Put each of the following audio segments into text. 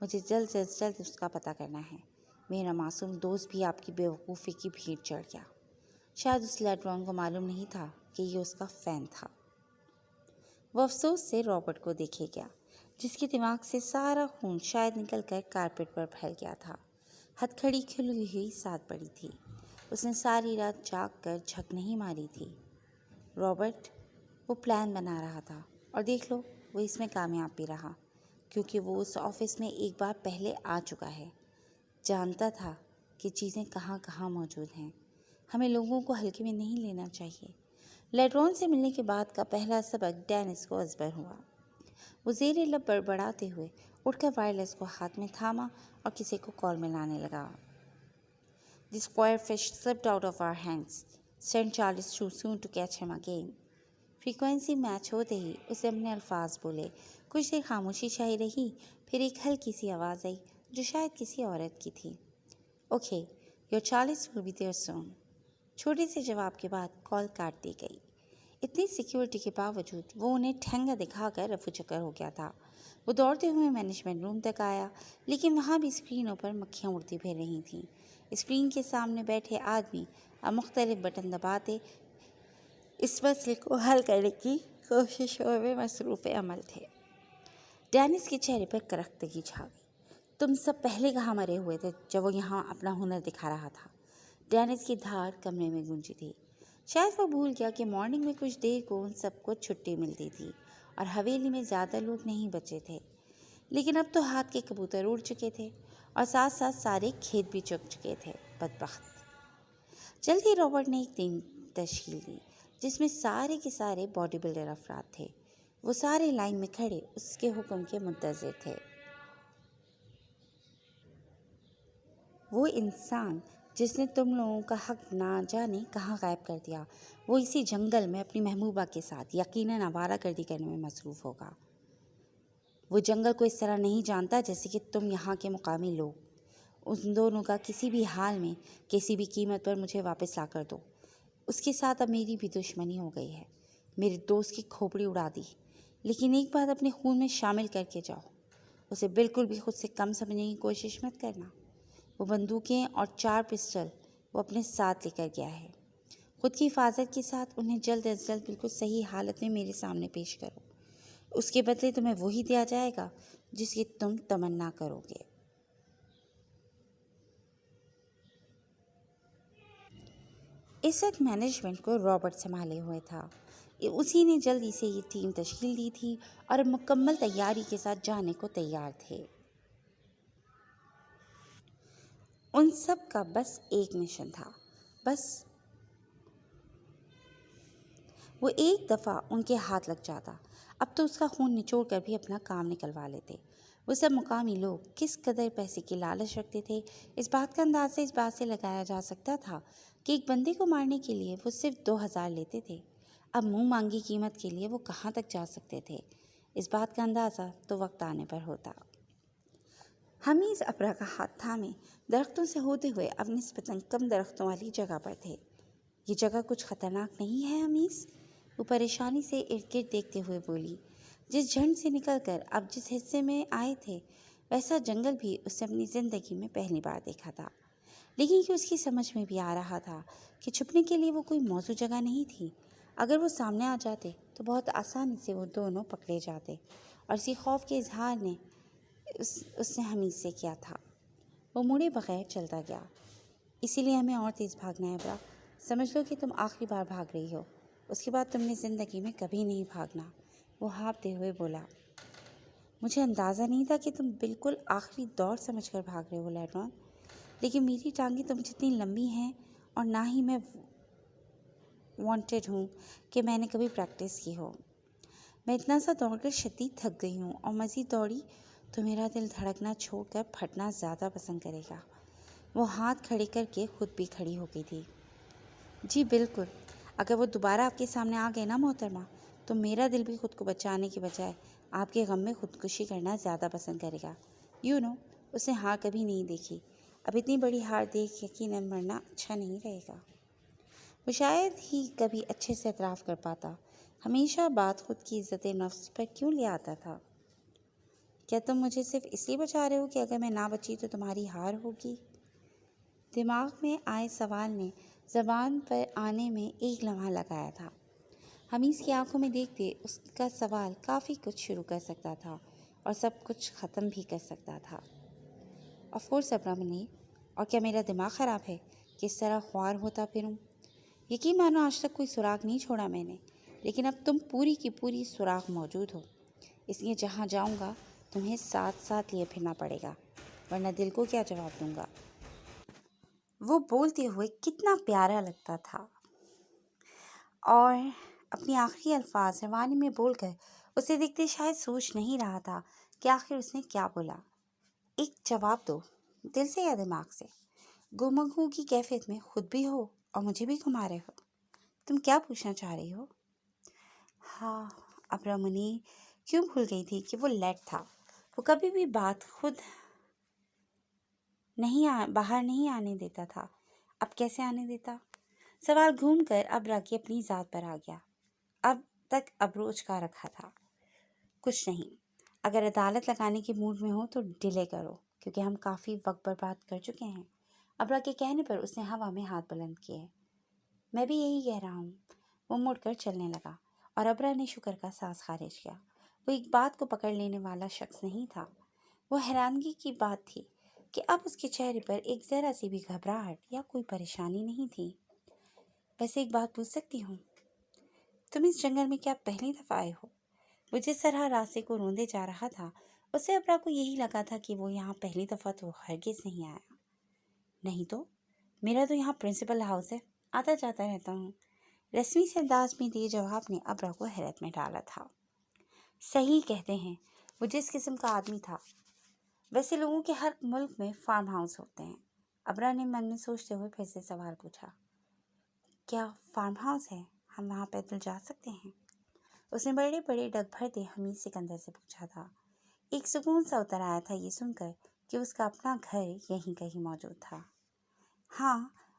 مجھے جلد سے جلد اس کا پتہ کرنا ہے۔ میرا معصوم دوست بھی آپ کی بیوقوفی کی بھیڑ چڑھ گیا۔ شاید اس لیٹرون کو معلوم نہیں تھا کہ یہ اس کا فین تھا۔ وہ افسوس سے رابرٹ کو دیکھے گیا، جس کے دماغ سے سارا خون شاید نکل کر کارپیٹ پر پھیل گیا تھا۔ ہتھکڑی کھلی ہوئی ساتھ پڑی تھی۔ اس نے ساری رات جاگ کر جھک نہیں ماری تھی۔ رابرٹ وہ پلان بنا رہا تھا، اور دیکھ لو وہ اس میں کامیاب بھی رہا، کیونکہ وہ اس آفس میں ایک بار پہلے آ چکا ہے، جانتا تھا کہ چیزیں کہاں کہاں موجود ہیں۔ ہمیں لوگوں کو ہلکے میں نہیں لینا چاہیے۔ لیٹرون سے ملنے کے بعد کا پہلا سبق ڈینس کو ازبر ہوا۔ وہ زیر لب بڑبڑاتے ہوئے اٹھ کر وائرلیس کو ہاتھ میں تھاما اور کسی کو کال میں لانے لگا۔ The square fish slipped out of our hands. Send Charles too soon to catch him again. Frequency match ہوتے ہی اسے اپنے الفاظ بولے۔ کچھ دیر خاموشی چھائی رہی، پھر ایک ہلکی سی آواز آئی جو شاید کسی عورت کی تھی۔ Okay, your Charles will be there soon. چھوٹے سے جواب کے بعد کال کاٹ دی گئی۔ اتنی سیکیورٹی کے باوجود وہ انہیں ٹھنگا دکھا کر رفو چکر ہو گیا تھا۔ وہ دوڑتے ہوئے مینجمنٹ روم تک آیا، لیکن وہاں بھی اسکرینوں پر مکھیاں اڑتی پھر رہی تھیں۔ اسکرین کے سامنے بیٹھے آدمی اب مختلف بٹن دباتے اس مسئلے کو حل کرنے کی کوششوں میں مصروف عمل تھے۔ ڈینس کے چہرے پر کرختگی چھا گئی۔ تم سب پہلے کہاں مرے ہوئے تھے جب وہ یہاں اپنا ہنر دکھا رہا تھا؟ ڈینس کی دھاڑ کمرے میں گونجی تھی۔ شاید وہ بھول گیا کہ مارننگ میں کچھ دیر کو ان سب کو چھٹی ملتی تھی اور حویلی میں زیادہ لوگ نہیں بچے تھے، لیکن اب تو ہاتھ کے کبوتر اڑ چکے تھے اور ساتھ ساتھ سارے کھیت بھی چگ چکے تھے۔ بدبخت۔ جلد ہی رابرٹ نے ایک ٹیم تشکیل دی جس میں سارے کے سارے باڈی بلڈر افراد تھے۔ وہ سارے لائن میں کھڑے اس کے حکم کے منتظر تھے۔ وہ انسان جس نے تم لوگوں کا حق نہ جانے کہاں غائب کر دیا، وہ اسی جنگل میں اپنی محبوبہ کے ساتھ یقیناً آوارہ گردی کرنے میں مصروف ہوگا۔ وہ جنگل کو اس طرح نہیں جانتا جیسے کہ تم یہاں کے مقامی لوگ۔ ان دونوں کا کسی بھی حال میں کسی بھی قیمت پر مجھے واپس لا کر دو۔ اس کے ساتھ اب میری بھی دشمنی ہو گئی ہے۔ میرے دوست کی کھوپڑی اڑا دی، لیکن ایک بات اپنے خون میں شامل کر کے جاؤ، اسے بالکل بھی خود سے کم سمجھنے کی کوشش مت کرنا۔ وہ بندوقیں اور 4 پسٹل وہ اپنے ساتھ لے کر گیا ہے۔ خود کی حفاظت کے ساتھ انہیں جلد از جلد بالکل صحیح حالت میں میرے سامنے پیش کرو۔ اس کے بدلے تمہیں وہی دیا جائے گا جس کی تم تمنا کرو گے۔ اس وقت مینجمنٹ کو رابرٹ سنبھالے ہوئے تھا۔ اسی نے جلدی سے یہ ٹیم تشکیل دی تھی اور اب مکمل تیاری کے ساتھ جانے کو تیار تھے۔ ان سب کا بس ایک مشن تھا، بس وہ ایک دفعہ ان کے ہاتھ لگ جاتا، اب تو اس کا خون نچوڑ کر بھی اپنا کام نکلوا لیتے۔ وہ سب مقامی لوگ کس قدر پیسے کی لالچ رکھتے تھے، اس بات کا اندازہ اس بات سے لگایا جا سکتا تھا کہ ایک بندے کو مارنے کے لیے وہ صرف 2000 لیتے تھے۔ اب منہ مانگی قیمت کے لیے وہ کہاں تک جا سکتے تھے، اس بات کا اندازہ تو وقت آنے پر ہوتا۔ حمیز ابرا کا ہاتھ تھامے درختوں سے ہوتے ہوئے اب نسبتاً کم درختوں والی جگہ پر تھے۔ یہ جگہ کچھ خطرناک نہیں ہے حمیز؟ وہ پریشانی سے ارد گرد دیکھتے ہوئے بولی۔ جس جھنڈ سے نکل کر اب جس حصے میں آئے تھے ویسا جنگل بھی اس نے اپنی زندگی میں پہلی بار دیکھا تھا، لیکن کہ اس کی سمجھ میں بھی آ رہا تھا کہ چھپنے کے لیے وہ کوئی موزوں جگہ نہیں تھی۔ اگر وہ سامنے آ جاتے تو بہت آسانی سے وہ دونوں پکڑے جاتے، اور اسی خوف کے اظہار نے اس نے حمید سے کیا تھا۔ وہ مڑے بغیر چلتا گیا۔ اسی لیے ہمیں اور تیز بھاگنا ہے ابرا۔ سمجھ لو کہ تم آخری بار بھاگ رہی ہو، اس کے بعد تم نے زندگی میں کبھی نہیں بھاگنا۔ وہ ہانپتے ہوئے بولا۔ مجھے اندازہ نہیں تھا کہ تم بالکل آخری دور سمجھ کر بھاگ رہے ہو لیٹرون، لیکن میری ٹانگیں تم جتنی لمبی ہیں اور نہ ہی میں وانٹڈ ہوں کہ میں نے کبھی پریکٹس کی ہو۔ میں اتنا سا دوڑ کر شدید تھک گئی ہوں، اور مزید دوڑی تو میرا دل دھڑکنا چھوڑ کر پھٹنا زیادہ پسند کرے گا۔ وہ ہاتھ کھڑے کر کے خود بھی کھڑی ہو گئی تھی۔ جی بالکل، اگر وہ دوبارہ آپ کے سامنے آ گئے نا محترمہ، تو میرا دل بھی خود کو بچانے کے بجائے آپ کے غم میں خودکشی کرنا زیادہ پسند کرے گا۔ اس نے ہار کبھی نہیں دیکھی، اب اتنی بڑی ہار دیکھ یقیناً مرنا اچھا نہیں رہے گا۔ وہ شاید ہی کبھی اچھے سے اعتراف کر پاتا، ہمیشہ بات خود کی عزت نفس پر کیوں لے آتا تھا؟ کیا تم مجھے صرف اس لیے بچا رہے ہو کہ اگر میں نہ بچی تو تمہاری ہار ہوگی؟ دماغ میں آئے سوال نے زبان پر آنے میں ایک لمحہ لگایا تھا۔ حمیز کی آنکھوں میں دیکھتے اس کا سوال کافی کچھ شروع کر سکتا تھا اور سب کچھ ختم بھی کر سکتا تھا۔ آف کورس ابرا منیر، اور کیا میرا دماغ خراب ہے کہ اس طرح خوار ہوتا پھروں؟ یقین مانو آج تک کوئی سراغ نہیں چھوڑا میں نے، لیکن اب تم پوری کی پوری سراغ موجود ہو، اس لیے جہاں جاؤں گا تمہیں ساتھ ساتھ لیے پھرنا پڑے گا، ورنہ دل کو کیا جواب دوں گا؟ وہ بولتے ہوئے کتنا پیارا لگتا تھا، اور اپنی آخری الفاظ روانی میں بول کر اسے دیکھتے شاید سوچ نہیں رہا تھا کہ آخر اس نے کیا بولا۔ ایک جواب دو، دل سے یا دماغ سے؟ گفتگو کی کیفیت میں خود بھی ہو اور مجھے بھی گھما رہے ہو۔ تم کیا پوچھنا چاہ رہی ہو؟ ہاں، ابرا منیر کیوں بھول گئی تھی کہ وہ لیٹ تھا؟ وہ کبھی بھی بات خود باہر نہیں آنے دیتا تھا، اب کیسے آنے دیتا؟ سوال گھوم کر ابرا کی اپنی ذات پر آ گیا۔ اب تک ابرو اچکا رکھا تھا۔ کچھ نہیں، اگر عدالت لگانے کے موڈ میں ہو تو ڈیلے کرو، کیونکہ ہم کافی وقت برباد کر چکے ہیں۔ ابرا کے کہنے پر اس نے ہوا میں ہاتھ بلند کیے۔ میں بھی یہی کہہ رہا ہوں۔ وہ مڑ کر چلنے لگا اور ابرا نے شکر کا سانس خارج کیا۔ وہ ایک بات کو پکڑ لینے والا شخص نہیں تھا۔ وہ حیرانگی کی بات تھی کہ اب اس کے چہرے پر ایک ذرا سی بھی گھبراہٹ یا کوئی پریشانی نہیں تھی۔ بس ایک بات پوچھ سکتی ہوں؟ تم اس جنگل میں کیا پہلی دفعہ آئے ہو؟ وہ جس طرح راستے کو روندے جا رہا تھا، اس سے ابرا کو یہی لگا تھا کہ وہ یہاں پہلی دفعہ تو ہرگز نہیں آیا۔ نہیں تو میرا تو یہاں پرنسپل ہاؤس ہے، آتا جاتا رہتا ہوں۔ رسمی سے انداز میں دیے جواب نے ابرا کو حیرت میں ڈالا تھا۔ صحیح کہتے ہیں، وہ جس قسم کا آدمی تھا، ویسے لوگوں کے ہر ملک میں فارم ہاؤس ہوتے ہیں۔ ابرا نے من میں سوچتے ہوئے پھر سے سوال پوچھا۔ کیا فارم ہاؤس ہے؟ ہم وہاں پیدل جا سکتے ہیں؟ اس نے بڑے بڑے ڈگ بھرتے حمید سکندر سے پوچھا تھا۔ ایک سکون سا اتر آیا تھا یہ سن کر کہ اس کا اپنا گھر یہیں کہیں موجود تھا۔ ہاں،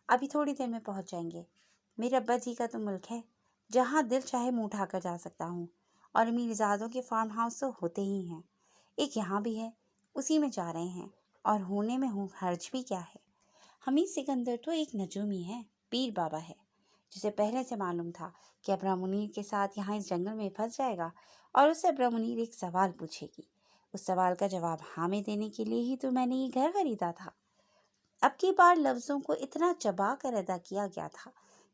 ابھی تھوڑی دیر میں پہنچ جائیں گے۔ میرے ابا جی کا تو ملک ہے جہاں دل چاہے منہ اٹھا کر جا سکتا ہوں، اور امیر زادوں کے فارم ہاؤس تو ہوتے ہی ہیں۔ ایک یہاں بھی ہے، اسی میں جا رہے ہیں، اور ہونے میں حرج بھی کیا ہے؟ حمید سکندر تو ایک نجومی ہے، پیر بابا ہے، جسے پہلے سے معلوم تھا کہ ابرا منیر کے ساتھ یہاں اس جنگل میں پھنس جائے گا، اور اس سے ابرا منیر ایک سوال پوچھے گی۔ اس سوال کا جواب ہاں میں دینے کے لیے ہی تو میں نے یہ گھر خریدا تھا۔ اب کی بار لفظوں کو اتنا چبا کر ادا کیا گیا تھا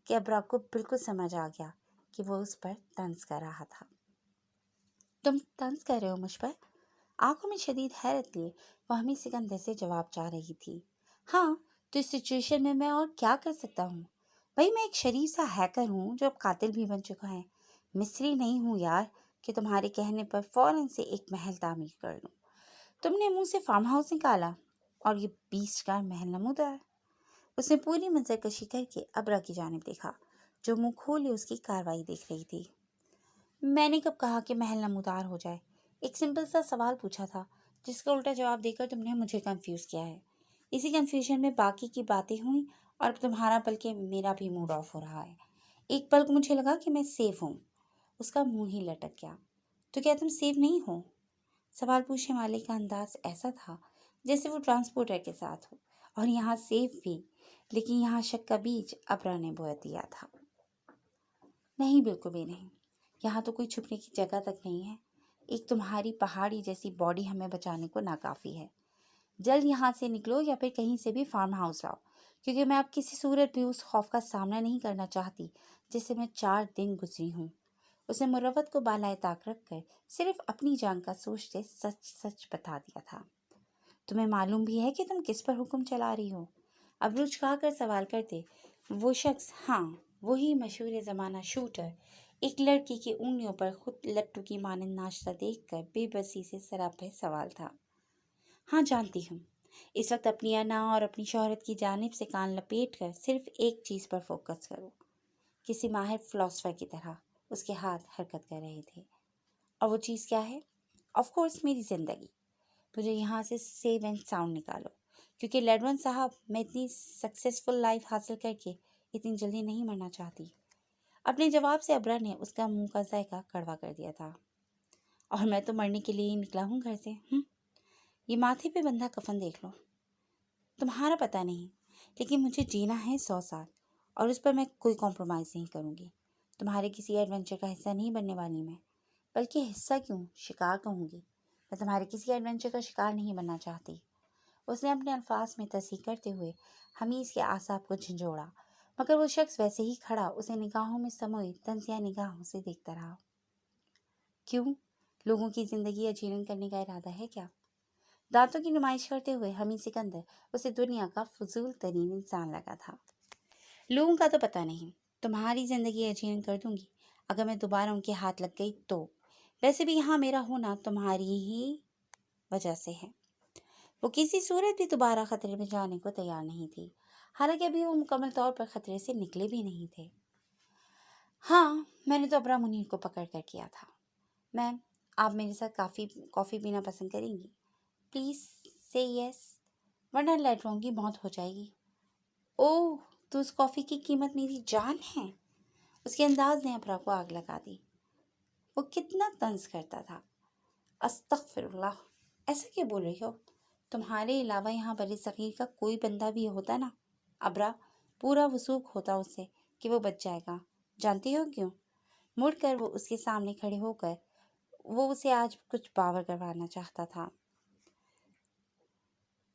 کہ ابرا کو بالکل سمجھ آ گیا کہ وہ اس پر طنز کر رہا تھا۔ تم طنز کر رہے ہو مجھ پر؟ آنکھوں میں شدید حیرت لیے وہ حمید سکندر سے جواب چاہ رہی تھی۔ ہاں، تو اس سچویشن میں اور کیا کر سکتا ہوں؟ بھائی میں ایک شریف سا ہیکر ہوں جو اب قاتل بھی بن چکا ہے۔ مصری نہیں ہوں یار کہ تمہارے کہنے پر فوراً سے ایک محل تعمیر کر لوں۔ تم نے منہ سے فارم ہاؤس نکالا اور یہ 20 کا محل نمودار۔ اس نے پوری منظر کشی کر کے ابرا کی جانب دیکھا جو منہ کھولے اس کی کارروائی دیکھ رہی تھی۔ میں نے کب کہا کہ محل نمودار ہو جائے؟ ایک سمپل سا سوال پوچھا تھا جس کا الٹا جواب دے کر تم نے مجھے کنفیوز کیا ہے۔ اسی کنفیوژن میں باقی کی باتیں ہوئیں اور اب تمہارا بلکہ میرا بھی موڈ آف ہو رہا ہے۔ ایک پل کو مجھے لگا کہ میں سیف ہوں۔ اس کا منہ ہی لٹک گیا۔ تو کیا تم سیف نہیں ہو؟ سوال پوچھنے والے کا انداز ایسا تھا جیسے وہ ٹرانسپورٹر کے ساتھ ہو، اور یہاں سیف بھی، لیکن یہاں شک کا بیج ابرا نے بو دیا تھا۔ نہیں، بالکل بھی نہیں۔ یہاں تو کوئی چھپنے کی جگہ تک نہیں ہے۔ ایک تمہاری پہاڑی جیسی باڈی ہمیں بچانے کو ناکافی ہے۔ جلد یہاں سے نکلو یا پھر کہیں سے بھی فارم ہاؤس لاؤ، کیونکہ میں اب کسی صورت بھی اس خوف کا سامنا نہیں کرنا چاہتی جس سے میں 4 دن گزری ہوں۔ اس نے مروت کو بالائے طاق رکھ کر صرف اپنی جان کا سوچتے سچ سچ بتا دیا تھا۔ تمہیں معلوم بھی ہے کہ تم کس پر حکم چلا رہی ہو؟ اب رجھا کر سوال کرتے وہ شخص، ہاں وہی مشہور زمانہ شوٹر، ایک لڑکی کی انگلیوں پر خود لٹو کی مانند ناشتہ دیکھ کر بے بسی سے سراپے سوال تھا۔ ہاں جانتی ہوں۔ اس وقت اپنی انا اور اپنی شہرت کی جانب سے کان لپیٹ کر صرف ایک چیز پر فوکس کرو۔ کسی ماہر فلاسفر کی طرح اس کے ہاتھ حرکت کر رہے تھے۔ اور وہ چیز کیا ہے؟ آف کورس میری زندگی۔ مجھے یہاں سے سیو اینڈ ساؤنڈ نکالو، کیونکہ لیڈون صاحب میں اتنی سکسیسفل لائف حاصل کر کے اتنی جلدی نہیں مرنا چاہتی۔ اپنے جواب سے ابرا نے اس کا منہ کا ذائقہ کڑوا کر دیا تھا۔ اور میں تو مرنے کے لیے ہی نکلا ہوں گھر سے۔ یہ ماتھے پہ بندھا کفن دیکھ لو۔ تمہارا پتہ نہیں، لیکن مجھے جینا ہے 100 سال، اور اس پر میں کوئی کمپرومائز نہیں کروں گی۔ تمہارے کسی ایڈونچر کا حصہ نہیں بننے والی میں، بلکہ حصہ کیوں، شکار کہوں گی۔ میں تمہارے کسی ایڈونچر کا شکار نہیں بننا چاہتی۔ اس نے اپنے الفاظ میں تصحیح کرتے ہوئے حمیز کے اعصاب کو جھنجھوڑا، مگر وہ شخص ویسے ہی کھڑا اسے نگاہوں میں سموئے طنزیہ نگاہوں سے دیکھتا رہا۔ کیوں؟ لوگوں کی زندگی اجیرن کرنے کا ارادہ ہے کیا؟ دانتوں کی نمائش کرتے ہوئے حمید سکندر اسے دنیا کا فضول ترین انسان لگا تھا۔ لوگوں کا تو پتہ نہیں، تمہاری زندگی اجیرن کر دوں گی اگر میں دوبارہ ان کے ہاتھ لگ گئی تو۔ ویسے بھی یہاں میرا ہونا تمہاری ہی وجہ سے ہے۔ وہ کسی صورت بھی دوبارہ خطرے میں جانے کو تیار نہیں تھی، حالانکہ ابھی وہ مکمل طور پر خطرے سے نکلے بھی نہیں تھے۔ ہاں، میں نے تو ابرا منیر کو پکڑ کر کیا تھا۔ میم، آپ میرے ساتھ کافی پینا پسند کریں گی؟ پلیز سے یس، ورنہ لیٹروں کی موت ہو جائے گی۔ اوہ، تو اس کافی کی قیمت میری جان ہے۔ اس کے انداز نے ابرا کو آگ لگا دی۔ وہ کتنا طنز کرتا تھا۔ استغفر اللہ، ایسا کیوں بول رہی ہو؟ تمہارے علاوہ یہاں بر صغیر کا کوئی بندہ بھی ہوتا نا ابرا، پورا وثوق ہوتا اس سے کہ وہ بچ جائے گا۔ جانتی ہو کیوں؟ مڑ کر وہ اس کے سامنے کھڑے ہو کر وہ اسے آج کچھ باور کروانا چاہتا تھا۔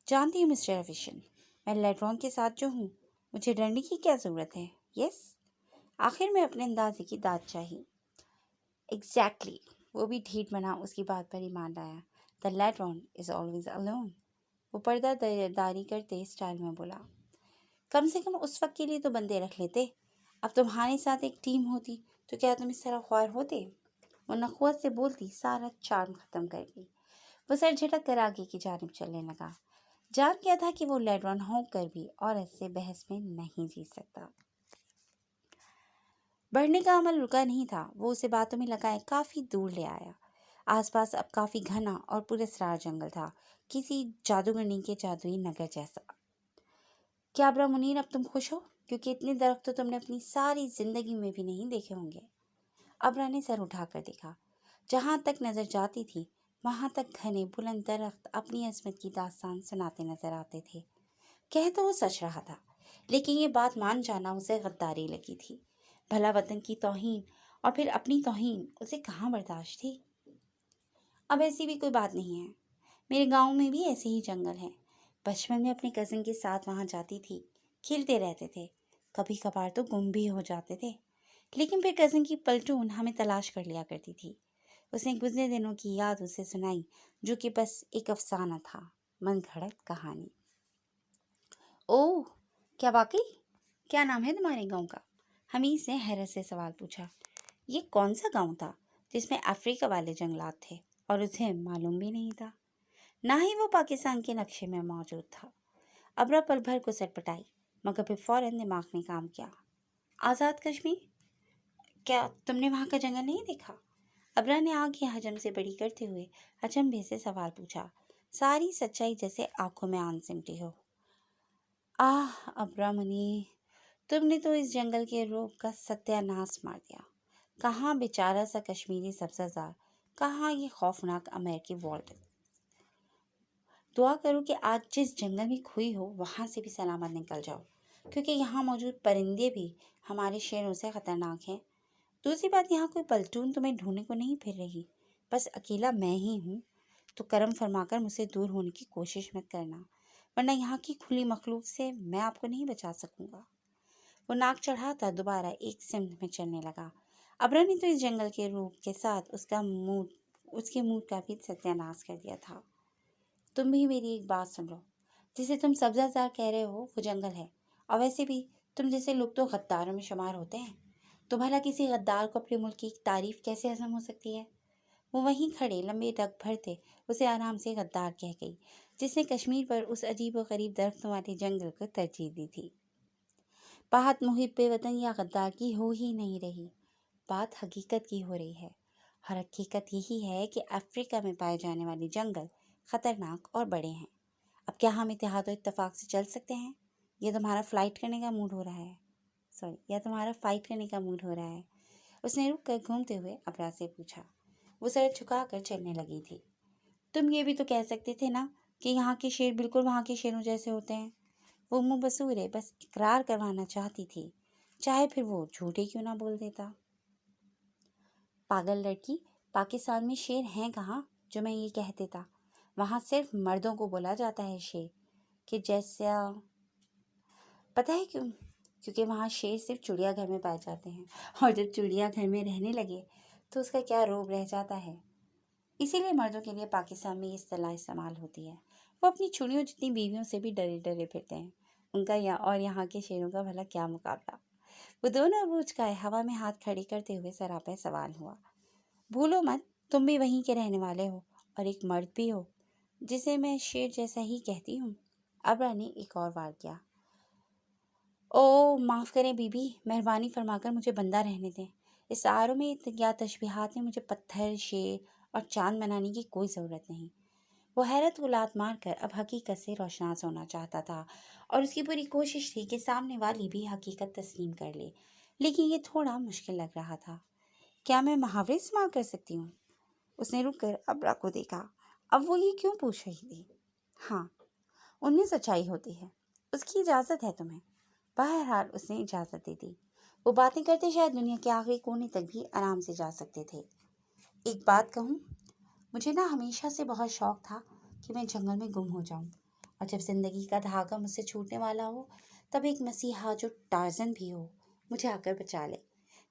جانتی ہوں مسٹر افیشن، میں لیٹرون کے ساتھ جو ہوں، مجھے ڈرنے کی کیا ضرورت ہے؟ یس، آخر میں اپنے اندازے کی داد چاہی۔ ایگزیکٹلی، وہ بھی ڈھیٹ بنا اس کی بات پر ایمان لایا۔ دا لیٹرون از آلویز الون، وہ پردہ داری کرتے اسٹائل میں بولا۔ کم سے کم اس وقت کے لیے تو بندے رکھ لیتے۔ اب تمہارے ساتھ ایک ٹیم ہوتی تو کیا تم اس طرح خوار ہوتے؟ وہ نخوت سے بولتی سارا چارم ختم کر گئی۔ وہ سر جھٹک کر آگے کی جانب چلنے لگا۔ جان کیا تھا کہ وہ لیڈرون ہو کر بھی عورت سے بحث میں نہیں جیت سکتا۔ بڑھنے کا عمل رکا نہیں تھا، وہ اسے باتوں میں لگائے کافی دور لے آیا۔ آس پاس اب کافی گھنا اور پراسرار جنگل تھا، کسی جادوگرنی کے جادوئی نگر جیسا۔ کیا ابرا منیر، اب تم خوش ہو؟ کیونکہ اتنے درخت تو تم نے اپنی ساری زندگی میں بھی نہیں دیکھے ہوں گے۔ ابرا نے سر اٹھا کر دیکھا۔ جہاں تک نظر جاتی تھی وہاں تک گھنے بلند درخت اپنی عظمت کی داستان سناتے نظر آتے تھے۔ کہہ تو وہ سچ رہا تھا، لیکن یہ بات مان جانا اسے غداری لگی تھی۔ بھلا وطن کی توہین اور پھر اپنی توہین اسے کہاں برداشت تھی؟ اب ایسی بھی کوئی بات نہیں ہے، میرے گاؤں میں بھی ایسے ہی جنگل ہیں۔ بچپن میں اپنے کزن کے ساتھ وہاں جاتی تھی، کھیلتے رہتے تھے، کبھی کبھار تو گم بھی ہو جاتے تھے، لیکن پھر کزن کی پلٹون ہمیں تلاش کر لیا کرتی تھی۔ اس نے گزرے دنوں کی یاد اسے سنائی، جو کہ بس ایک افسانہ تھا، من گھڑت کہانی۔ اوہ، کیا واقعی؟ کیا نام ہے تمہارے گاؤں کا؟ حمید نے حیرت سے سوال پوچھا۔ یہ کون سا گاؤں تھا جس میں افریقہ والے جنگلات تھے اور اسے معلوم بھی نہیں تھا؟ نہ ہی وہ پاکستان کے نقشے میں موجود تھا۔ ابرا پل بھر کو سر پٹائی، مگر پھر فوراً دماغ نے کام کیا۔ آزاد کشمیر؟ کیا تم نے وہاں کا جنگل نہیں دیکھا؟ ابرا نے آنکھیں حجم سے بڑی کرتے ہوئے اچنبھے سے سوال پوچھا، ساری سچائی جیسے آنکھوں میں آن سمٹی ہو۔ ابرا منی، تم نے تو اس جنگل کے روب کا ستیہ ناش مار دیا۔ کہاں بیچارہ سا کشمیری سبزہ زار، کہاں یہ خوفناک امریکی والڈ۔ دعا کرو کہ آج جس جنگل میں کھوئی ہو وہاں سے بھی سلامت نکل جاؤ، کیونکہ یہاں موجود پرندے بھی ہمارے شیروں سے خطرناک ہیں۔ دوسری بات، یہاں کوئی پلٹون تمہیں ڈھونڈنے کو نہیں پھر رہی، بس اکیلا میں ہی ہوں، تو کرم فرما کر مجھ سے دور ہونے کی کوشش مت کرنا، ورنہ یہاں کی کھلی مخلوق سے میں آپ کو نہیں بچا سکوں گا۔ وہ ناک چڑھاتا دوبارہ ایک سمت میں چلنے لگا۔ ابرا نے تو اس جنگل کے روح کے ساتھ اس کے موڈ کا بھی ستیہ ناش کر دیا تھا۔ تم بھی میری ایک بات سن لو، جسے تم سبزہ زار کہہ رہے ہو وہ جنگل ہے، اور ویسے بھی تم جیسے لوگ تو غداروں میں شمار ہوتے ہیں، تو بھلا کسی غدار کو اپنے ملک کی تعریف کیسے ہضم ہو سکتی ہے؟ وہ وہیں کھڑے لمبے ڈگ بھرتے اسے آرام سے غدار کہہ گئی، جس نے کشمیر پر اس عجیب و غریب درختوں والے جنگل کو ترجیح دی تھی۔ بات محب وطن یا غدار کی ہو ہی نہیں رہی، بات حقیقت کی ہو رہی ہے، اور حقیقت یہی ہے کہ افریقہ میں پائے جانے والے جنگل خطرناک اور بڑے ہیں۔ اب کیا ہم اتحاد و اتفاق سے چل سکتے ہیں؟ یا تمہارا فائٹ کرنے کا موڈ ہو رہا ہے؟ اس نے رک کر گھومتے ہوئے ابرا سے پوچھا۔ وہ سر جھکا کر چلنے لگی تھی۔ تم یہ بھی تو کہہ سکتے تھے نا کہ یہاں کے شیر بالکل وہاں کے شیروں جیسے ہوتے ہیں۔ وہ منہ بسورے بس اقرار کروانا چاہتی تھی، چاہے پھر وہ جھوٹے کیوں نہ بول دیتا۔ پاگل لڑکی، پاکستان میں شیر ہیں کہاں جو میں یہ کہہ دیتا؟ وہاں صرف مردوں کو بولا جاتا ہے شیر، کہ جیسا پتہ ہے کیوں؟ کیونکہ وہاں شیر صرف چڑیا گھر میں پائے جاتے ہیں، اور جب چڑیا گھر میں رہنے لگے تو اس کا کیا روب رہ جاتا ہے۔ اسی لیے مردوں کے لیے پاکستان میں یہ اصطلاح استعمال ہوتی ہے۔ وہ اپنی چڑیوں جتنی بیویوں سے بھی ڈرے ڈرے پھرتے ہیں، ان کا اور یہاں کے شیروں کا بھلا کیا مقابلہ۔ وہ دونوں بوجھ گئے، ہوا میں ہاتھ کھڑے کرتے ہوئے سراپا سوال ہوا۔ بھولو مت، تم بھی وہیں کے رہنے والے ہو اور ایک مرد بھی ہو جسے میں شیر جیسا ہی کہتی ہوں۔ ابرا نے ایک اور وار کیا۔ او معاف کریں بی بی، مہربانی فرما کر مجھے بندہ رہنے دیں۔ اس تعارف میں یا تشبیہات میں مجھے پتھر، شیر اور چاند بنانے کی کوئی ضرورت نہیں۔ وہ حیرت کو لات مار کر اب حقیقت سے روشناس ہونا چاہتا تھا، اور اس کی پوری کوشش تھی کہ سامنے والی بھی حقیقت تسلیم کر لے، لیکن یہ تھوڑا مشکل لگ رہا تھا۔ کیا میں محاورے استعمال کر سکتی ہوں؟ اس نے رک کر ابرا کو دیکھا۔ اب وہ یہ کیوں پوچھ رہی تھی؟ ہاں، ان میں سچائی ہوتی ہے، اس کی اجازت ہے تمہیں۔ بہرحال اس نے اجازت دے دی۔ وہ باتیں کرتے شاید دنیا کے آخری کونے تک بھی آرام سے جا سکتے تھے۔ ایک بات کہوں، مجھے ہمیشہ سے بہت شوق تھا کہ میں جنگل میں گم ہو جاؤں، اور جب زندگی کا دھاگا مجھ سے چھوٹنے والا ہو تب ایک مسیحا جو ٹارزن بھی ہو مجھے آ کر بچا لے۔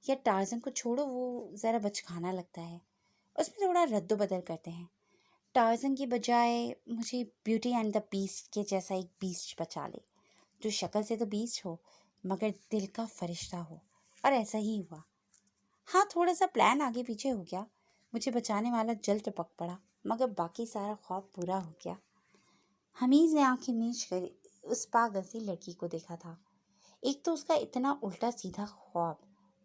یا ٹارزن کو چھوڑو، وہ ذرا بچکانا لگتا ہے، اس میں تھوڑا رد و بدل کرتے ہیں۔ ٹارزن کی بجائے مجھے بیوٹی اینڈ دا بیسٹ کے جیسا ایک بیسٹ بچا لے، جو شکل سے تو بیسٹ ہو مگر دل کا فرشتہ ہو۔ اور ایسا ہی ہوا۔ ہاں، تھوڑا سا پلان آگے پیچھے ہو گیا، مجھے بچانے والا جلد ٹپک پڑا، مگر باقی سارا خواب پورا ہو گیا۔ حمیز نے آنکھیں میچ کر اس پاگل سی لڑکی کو دیکھا تھا۔ ایک تو اس کا اتنا الٹا سیدھا خواب،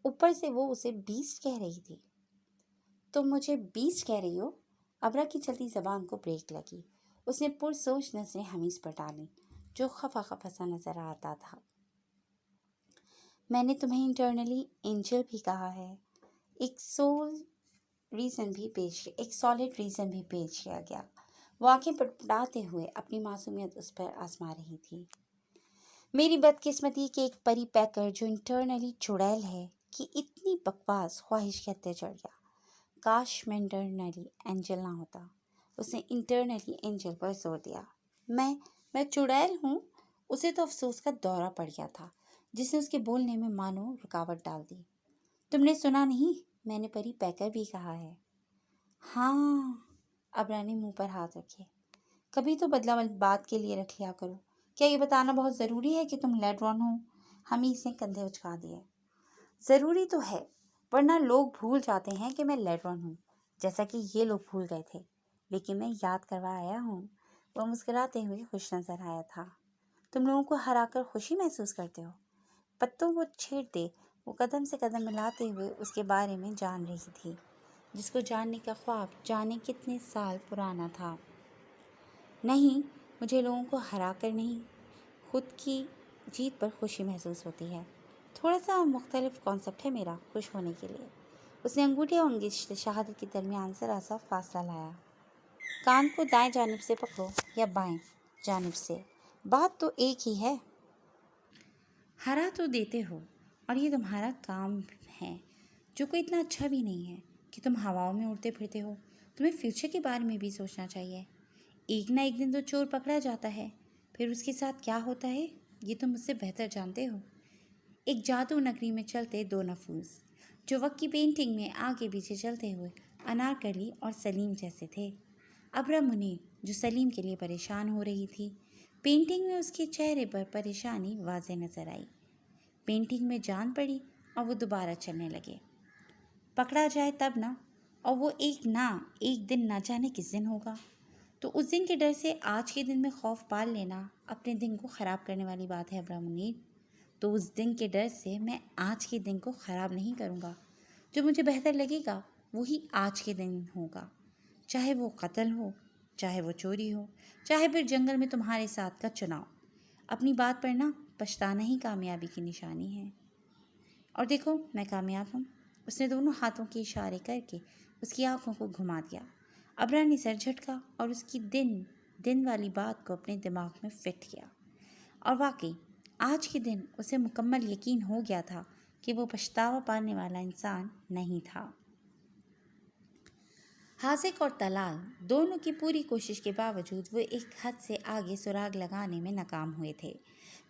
اوپر سے وہ اسے بیسٹ کہہ رہی تھی۔ تم مجھے بیسٹ کہہ رہی ہو؟ ابرا کی چلتی زبان کو بریک لگی۔ اس نے پرسوچ نظریں حمیز پر ڈالیں، جو خفا خفا سا نظر آتا تھا۔ میں نے تمہیں انٹرنلی اینجل بھی کہا ہے، ایک سالڈ ریزن بھی پیش کیا گیا۔ وہ آنکھیں پٹپٹاتے ہوئے اپنی معصومیت اس پر آزما رہی تھی۔ میری بدقسمتی کہ ایک پری پیکر جو انٹرنلی چڑیل ہے کہ اتنی بکواس خواہش کے ہتھے چڑھ گیا۔ کاش میں انٹرنلی اینجل نہ ہوتا۔ اس نے انٹرنلی اینجل پر زور دیا۔ میں چڑیل ہوں؟ اسے تو افسوس کا دورہ پڑ گیا تھا، جس نے اس کے بولنے میں مانو رکاوٹ ڈال دی۔ تم نے سنا نہیں، میں نے پری پیکر بھی کہا ہے۔ ہاں، ابرا نے منہ پر ہاتھ رکھے۔ کبھی تو بدلہ بات کے لیے رکھ لیا کرو۔ کیا یہ بتانا بہت ضروری ہے کہ تم لیڈرون ہو؟ حمیز نے کندھے اچکا دیے۔ ضروری تو ہے، ورنہ لوگ بھول جاتے ہیں کہ میں لیڈرون ہوں، جیسا کہ یہ لوگ بھول گئے تھے، لیکن میں یاد کروا آیا ہوں۔ وہ مسکراتے ہوئے خوش نظر آیا تھا۔ تم لوگوں کو ہرا کر خوشی محسوس کرتے ہو؟ پتوں کو چھیڑتے وہ قدم سے قدم ملاتے ہوئے اس کے بارے میں جان رہی تھی، جس کو جاننے کا خواب جانے کتنے سال پرانا تھا۔ نہیں، مجھے لوگوں کو ہرا کر نہیں، خود کی جیت پر خوشی محسوس ہوتی ہے۔ تھوڑا سا مختلف کانسیپٹ ہے میرا خوش ہونے کے لیے۔ اس نے انگوٹھی اور انگشت شہادت کے درمیان ذرا سا فاصلہ لایا۔ کان کو دائیں جانب سے پکڑو یا بائیں جانب سے، بات تو ایک ہی ہے۔ ہرا تو دیتے ہو، اور یہ تمہارا کام ہے، جو کوئی اتنا اچھا بھی نہیں ہے کہ تم ہواؤں میں اڑتے پھرتے ہو۔ تمہیں فیوچر کے بارے میں بھی سوچنا چاہیے۔ ایک نہ ایک دن تو چور پکڑا جاتا ہے، پھر اس کے ساتھ کیا ہوتا ہے یہ تم مجھ سے بہتر جانتے ہو۔ ایک جادو نگری میں چلتے دو نفوس، جو وقت کی پینٹنگ میں آگے پیچھے چلتے ہوئے انارکلی اور سلیم جیسے تھے۔ ابرا منیر جو سلیم کے لیے پریشان ہو رہی تھی، پینٹنگ میں اس کے چہرے پر پریشانی واضح نظر آئی۔ پینٹنگ میں جان پڑی اور وہ دوبارہ چلنے لگے۔ پکڑا جائے تب نا، اور وہ ایک دن نہ جانے کس دن ہوگا۔ تو اس دن کے ڈر سے آج کے دن میں خوف پال لینا اپنے دن کو خراب کرنے والی بات ہے ابرا منیر۔ تو اس دن کے ڈر سے میں آج کے دن کو خراب نہیں کروں گا۔ جو مجھے بہتر لگے گا وہی آج کے دن ہوگا، چاہے وہ قتل ہو، چاہے وہ چوری ہو، چاہے پھر جنگل میں تمہارے ساتھ کا چناؤ۔ اپنی بات پر نہ پچھتانا ہی کامیابی کی نشانی ہے۔ اور دیکھو، میں کامیاب ہوں۔ اس نے دونوں ہاتھوں کے اشارے کر کے اس کی آنکھوں کو گھما دیا۔ ابرا نے سر جھٹکا اور اس کی دن والی بات کو اپنے دماغ میں فٹ کیا، اور واقعی آج کے دن اسے مکمل یقین ہو گیا تھا کہ وہ پچھتاوا پانے والا انسان نہیں تھا۔ حاذق اور طلال دونوں کی پوری کوشش کے باوجود وہ ایک حد سے آگے سراغ لگانے میں ناکام ہوئے تھے۔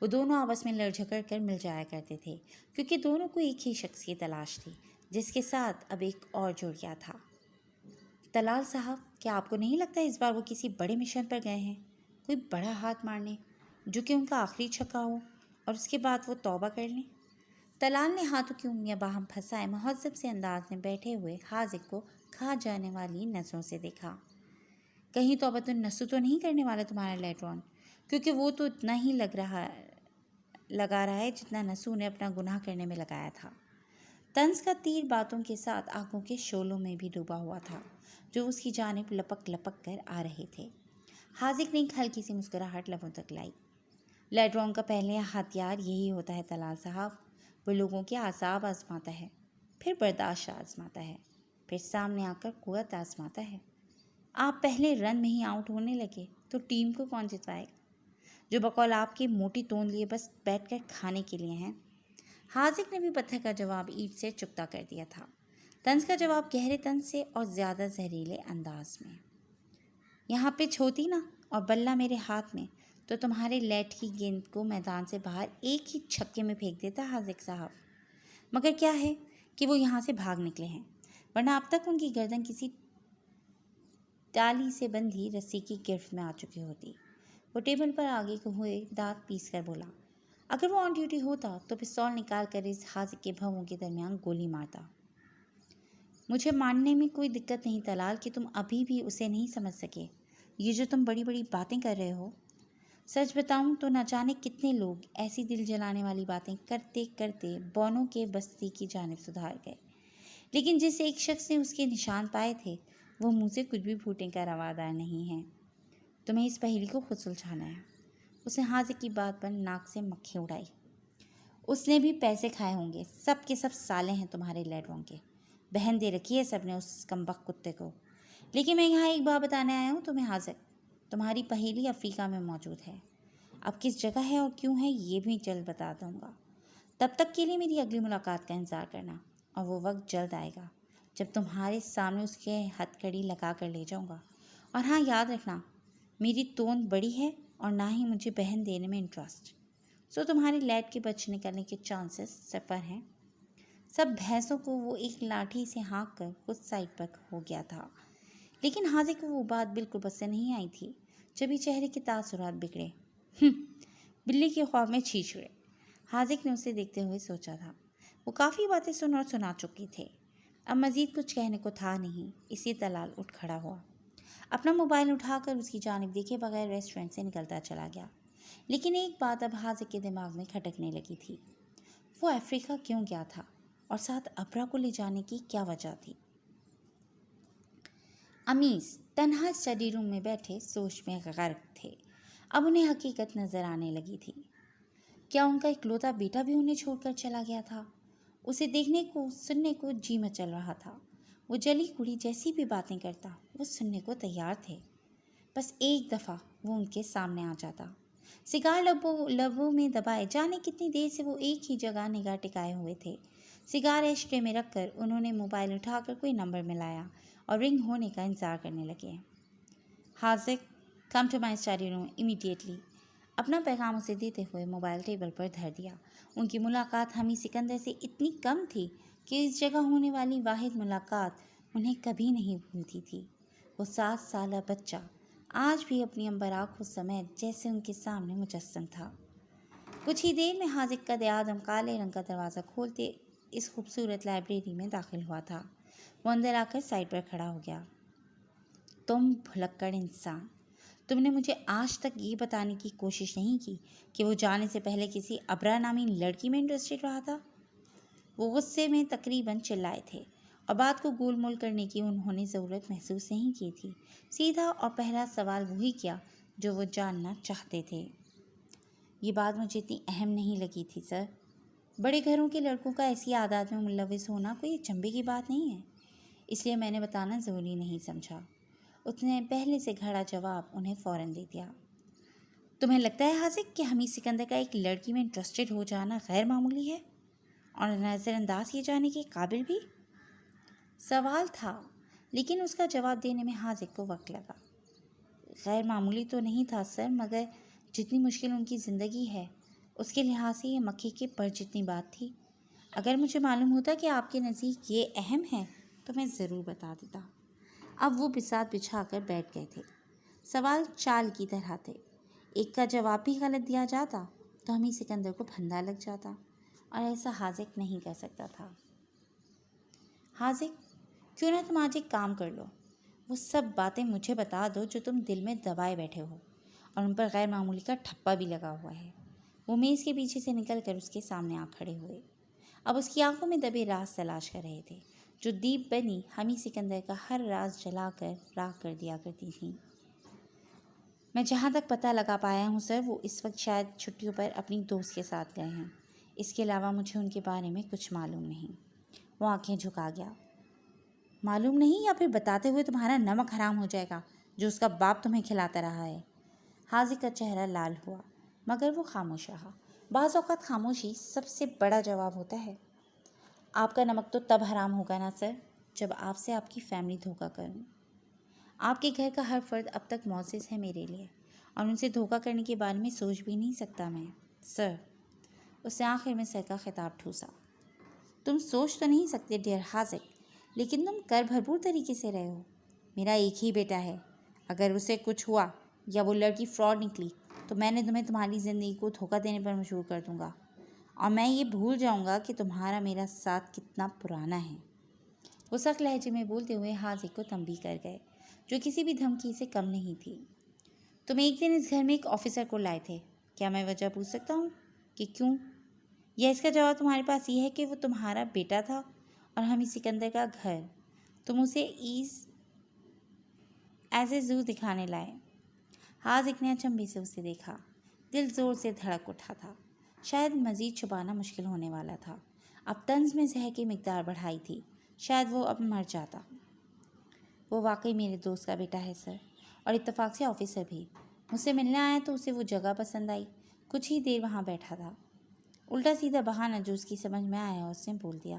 وہ دونوں آپس میں لڑ جھگڑ کر مل جایا کرتے تھے، کیونکہ دونوں کو ایک ہی شخص کی تلاش تھی جس کے ساتھ اب ایک اور جڑ گیا تھا۔ طلال صاحب، کیا آپ کو نہیں لگتا اس بار وہ کسی بڑے مشن پر گئے ہیں، کوئی بڑا ہاتھ مارنے جو کہ ان کا آخری چھکا ہو اور اس کے بعد وہ توبہ کر لیں؟ طلال نے ہاتھوں کی انگلیاں باہم پھنسائے مہذب سے انداز میں بیٹھے ہوئے حاذق کو کھا جانے والی نظروں سے دیکھا۔ کہیں توبۃ النصوح تو نہیں کرنے والا تمہارا لیڈرون، کیونکہ وہ تو اتنا ہی لگا رہا ہے جتنا نصوح نے اپنا گناہ کرنے میں لگایا تھا۔ طنز کا تیر باتوں کے ساتھ آنکھوں کے شعلوں میں بھی ڈوبا ہوا تھا جو اس کی جانب لپک لپک کر آ رہے تھے۔ حاذق نے ایک ہلکی سی مسکراہٹ لبوں تک لائی۔ لیڈرون کا پہلے ہتھیار یہی ہوتا ہے طلال صاحب، وہ لوگوں کے اعصاب آزماتا ہے، پھر برداشت آزماتا ہے، پھر سامنے آ کر قوت آزماتا ہے۔ آپ پہلے رن میں ہی آؤٹ ہونے لگے تو ٹیم کو کون جتوائے گا، جو بقول آپ کے موٹی توند لیے بس بیٹھ کر کھانے کے لیے ہیں؟ حاذق نے بھی پتھر کا جواب اینٹ سے چکتا کر دیا تھا، طنز کا جواب گہرے طنز سے اور زیادہ زہریلے انداز میں۔ یہاں پچ ہوتی نا اور بلہ میرے ہاتھ میں تو تمہارے لیٹ کی گیند کو میدان سے باہر ایک ہی چھکے میں پھینک دیتا حاذق صاحب، مگر کیا ہے کہ وہ یہاں سے بھاگ نکلے ہیں، ورنہ اب تک ان کی گردن کسی ٹالی سے بندھی رسی کی گرفت میں آ چکی ہوتی۔ وہ ٹیبل پر آگے کو ہوئے دانت پیس کر بولا، اگر وہ آن ڈیوٹی ہوتا تو پستول نکال کر اس حاذق کے بھووں کے درمیان گولی مارتا۔ مجھے ماننے میں کوئی دقت نہیں طلال کہ تم ابھی بھی اسے نہیں سمجھ سکے، یہ جو تم بڑی بڑی باتیں کر رہے ہو۔ سچ بتاؤں تو نہ جانے کتنے لوگ ایسی دل جلانے والی باتیں کرتے کرتے بونوں کے بستی کی جانب سدھار گئے، لیکن جس ایک شخص نے اس کے نشان پائے تھے وہ منہ سے کچھ بھی پھوٹنے کا روادار نہیں ہے۔ تمہیں اس پہیلی کو خود سلجھانا ہے۔ اس نے حاذق کی بات پر ناک سے مکھی اڑائی۔ اس نے بھی پیسے کھائے ہوں گے، سب کے سب سالے ہیں تمہارے لیڈروں کے، بہن دے رکھی ہے سب نے اس کمبخت کتے کو۔ لیکن میں یہاں ایک بات بتانے آیا ہوں تمہیں حاذق، تمہاری پہیلی افریقہ میں موجود ہے، اب کس جگہ ہے اور کیوں ہے یہ بھی جلد بتا دوں گا۔ تب تک کے لیے میری اگلی ملاقات کا انتظار کرنا، اور وہ وقت جلد آئے گا جب تمہارے سامنے اس کے ہتھ کڑی لگا کر لے جاؤں گا۔ اور ہاں یاد رکھنا، میری توند بڑی ہے اور نہ ہی مجھے بہن دینے میں انٹرسٹ، سو تمہاری لیٹ کے بچ نکلنے کے چانسز صفر ہیں۔ سب بھینسوں کو وہ ایک لاٹھی سے ہانک کر خود سائڈ پر ہو گیا تھا، لیکن حاذق کو وہ بات بالکل پسند نہیں آئی تھی۔ جبھی چہرے کے تاثرات بگڑے، بلی کے خواب میں چھیچڑے، حاذق نے اسے دیکھتے ہوئے سوچا تھا۔ وہ کافی باتیں سن اور سنا چکے تھے، اب مزید کچھ کہنے کو تھا نہیں، اسی طلال اٹھ کھڑا ہوا، اپنا موبائل اٹھا کر اس کی جانب دیکھے بغیر ریسٹورنٹ سے نکلتا چلا گیا۔ لیکن ایک بات اب حاذق کے دماغ میں کھٹکنے لگی تھی، وہ افریقہ کیوں گیا تھا اور ساتھ ابرا کو لے جانے کی کیا وجہ تھی؟ امیس تنہا اسٹڈی روم میں بیٹھے سوچ میں غرق تھے۔ اب انہیں حقیقت نظر آنے لگی تھی، کیا ان کا اکلوتا بیٹا بھی انہیں چھوڑ کر چلا گیا تھا؟ اسے دیکھنے کو سننے کو جی مچل رہا تھا، وہ جلی کڑی جیسی بھی باتیں کرتا وہ سننے کو تیار تھے، بس ایک دفعہ وہ ان کے سامنے آ جاتا۔ سگار لبوں میں دبائے جانے کتنی دیر سے وہ ایک ہی جگہ نگاہ ٹکائے ہوئے تھے۔ سگار ایش ٹرے میں رکھ کر انہوں نے موبائل اٹھا کر کوئی نمبر ملایا اور رنگ ہونے کا انتظار کرنے لگے۔ Haziq, come to my study room immediately, اپنا پیغام اسے دیتے ہوئے موبائل ٹیبل پر دھر دیا۔ ان کی ملاقات حمی سکندر سے اتنی کم تھی کہ اس جگہ ہونے والی واحد ملاقات انہیں کبھی نہیں بھولتی تھی۔ وہ 7 سالہ بچہ آج بھی اپنی امبر آنکھوں سمیت جیسے ان کے سامنے مجسم تھا۔ کچھ ہی دیر میں حاذق قد آدم کالے رنگ کا دروازہ کھولتے اس خوبصورت لائبریری میں داخل ہوا تھا۔ وہ اندر آ کر سائڈ پر کھڑا ہو گیا۔ تم بھلکڑ انسان، تم نے مجھے آج تک یہ بتانے کی کوشش نہیں کی کہ وہ جانے سے پہلے کسی ابرا نامی لڑکی میں انٹرسٹڈ رہا تھا۔ وہ غصے میں تقریباً چلائے تھے، اور بات کو گول مول کرنے کی انہوں نے ضرورت محسوس نہیں کی تھی۔ سیدھا اور پہلا سوال وہی کیا جو وہ جاننا چاہتے تھے۔ یہ بات مجھے اتنی اہم نہیں لگی تھی سر، بڑے گھروں کے لڑکوں کا ایسی عادات میں ملوث ہونا کوئی چنبے کی بات نہیں ہے۔ اس لیے میں نے بتانا ضروری نہیں سمجھا۔ اس نے پہلے سے گھڑا جواب انہیں فوراً دے دیا۔ تمہیں لگتا ہے حاذق کہ حمید سکندر کا ایک لڑکی میں انٹرسٹڈ ہو جانا غیر معمولی ہے اور نظر انداز کیے جانے کے قابل بھی؟ سوال تھا، لیکن اس کا جواب دینے میں حاذق کو وقت لگا۔ غیر معمولی تو نہیں تھا سر، مگر جتنی مشکل ان کی زندگی ہے اس کے لحاظ سے یہ مکھی کے پر جتنی بات تھی۔ اگر مجھے معلوم ہوتا کہ آپ کے نزدیک یہ اہم ہے تو میں ضرور بتا دیتا۔ اب وہ بساط بچھا کر بیٹھ گئے تھے۔ سوال چال کی طرح تھے، ایک کا جواب بھی غلط دیا جاتا تو حمید سکندر کو پھندا لگ جاتا، اور ایسا حاذق نہیں کر سکتا تھا۔ حاذق، کیوں نہ تم آج ایک کام کر لو، وہ سب باتیں مجھے بتا دو جو تم دل میں دبائے بیٹھے ہو اور ان پر غیر معمولی کا ٹھپا بھی لگا ہوا ہے۔ وہ میز کے پیچھے سے نکل کر اس کے سامنے آ کھڑے ہوئے۔ اب اس کی آنکھوں میں دبے راز تلاش کر رہے تھے جو دیپ بنی حمید سکندر کا ہر راز جلا کر راکھ کر دیا کرتی تھیں۔ میں جہاں تک پتہ لگا پایا ہوں سر، وہ اس وقت شاید چھٹیوں پر اپنی دوست کے ساتھ گئے ہیں۔ اس کے علاوہ مجھے ان کے بارے میں کچھ معلوم نہیں۔ وہ آنکھیں جھکا گیا۔ معلوم نہیں، یا پھر بتاتے ہوئے تمہارا نمک حرام ہو جائے گا جو اس کا باپ تمہیں کھلاتا رہا ہے۔ حاذق کا چہرہ لال ہوا، مگر وہ خاموش رہا۔ بعض اوقات خاموشی سب سے بڑا جواب ہوتا ہے۔ آپ کا نمک تو تب حرام ہوگا نا سر جب آپ سے آپ کی فیملی دھوکہ کروں۔ آپ کے گھر کا ہر فرد اب تک معزز ہے میرے لیے، اور ان سے دھوکہ کرنے کے بارے میں سوچ بھی نہیں سکتا میں سر۔ اس نے آخر میں سر کا خطاب ٹھوسا۔ تم سوچ تو نہیں سکتے ڈیئر حاذق، لیکن تم کر بھرپور طریقے سے رہے ہو۔ میرا ایک ہی بیٹا ہے، اگر اسے کچھ ہوا یا وہ لڑکی فراڈ نکلی تو میں نے تمہیں تمہاری زندگی کو دھوکہ دینے پر مجبور کر دوں گا، اور میں یہ بھول جاؤں گا کہ تمہارا میرا ساتھ کتنا پرانا ہے۔ وہ سخت لہجے میں بولتے ہوئے حاذق کو تنبیہ کر گئے، جو کسی بھی دھمکی سے کم نہیں تھی۔ تم ایک دن اس گھر میں ایک آفیسر کو لائے تھے، کیا میں وجہ پوچھ سکتا ہوں کہ کیوں؟ یا اس کا جواب تمہارے پاس یہ ہے کہ وہ تمہارا بیٹا تھا اور حمید سکندر کا گھر تم اسے ایز اے زو دکھانے لائے؟ حاذق نے اچنبھے سے اسے دیکھا۔ دل زور سے دھڑک اٹھا تھا، شاید مزید چھپانا مشکل ہونے والا تھا۔ اب طنز میں زہر کی مقدار بڑھائی تھی، شاید وہ اب مر جاتا۔ وہ واقعی میرے دوست کا بیٹا ہے سر، اور اتفاق سے آفیسر بھی۔ مجھ سے ملنے آیا تو اسے وہ جگہ پسند آئی، کچھ ہی دیر وہاں بیٹھا تھا۔ الٹا سیدھا بہانہ جو اس کی سمجھ میں آیا اس نے بول دیا۔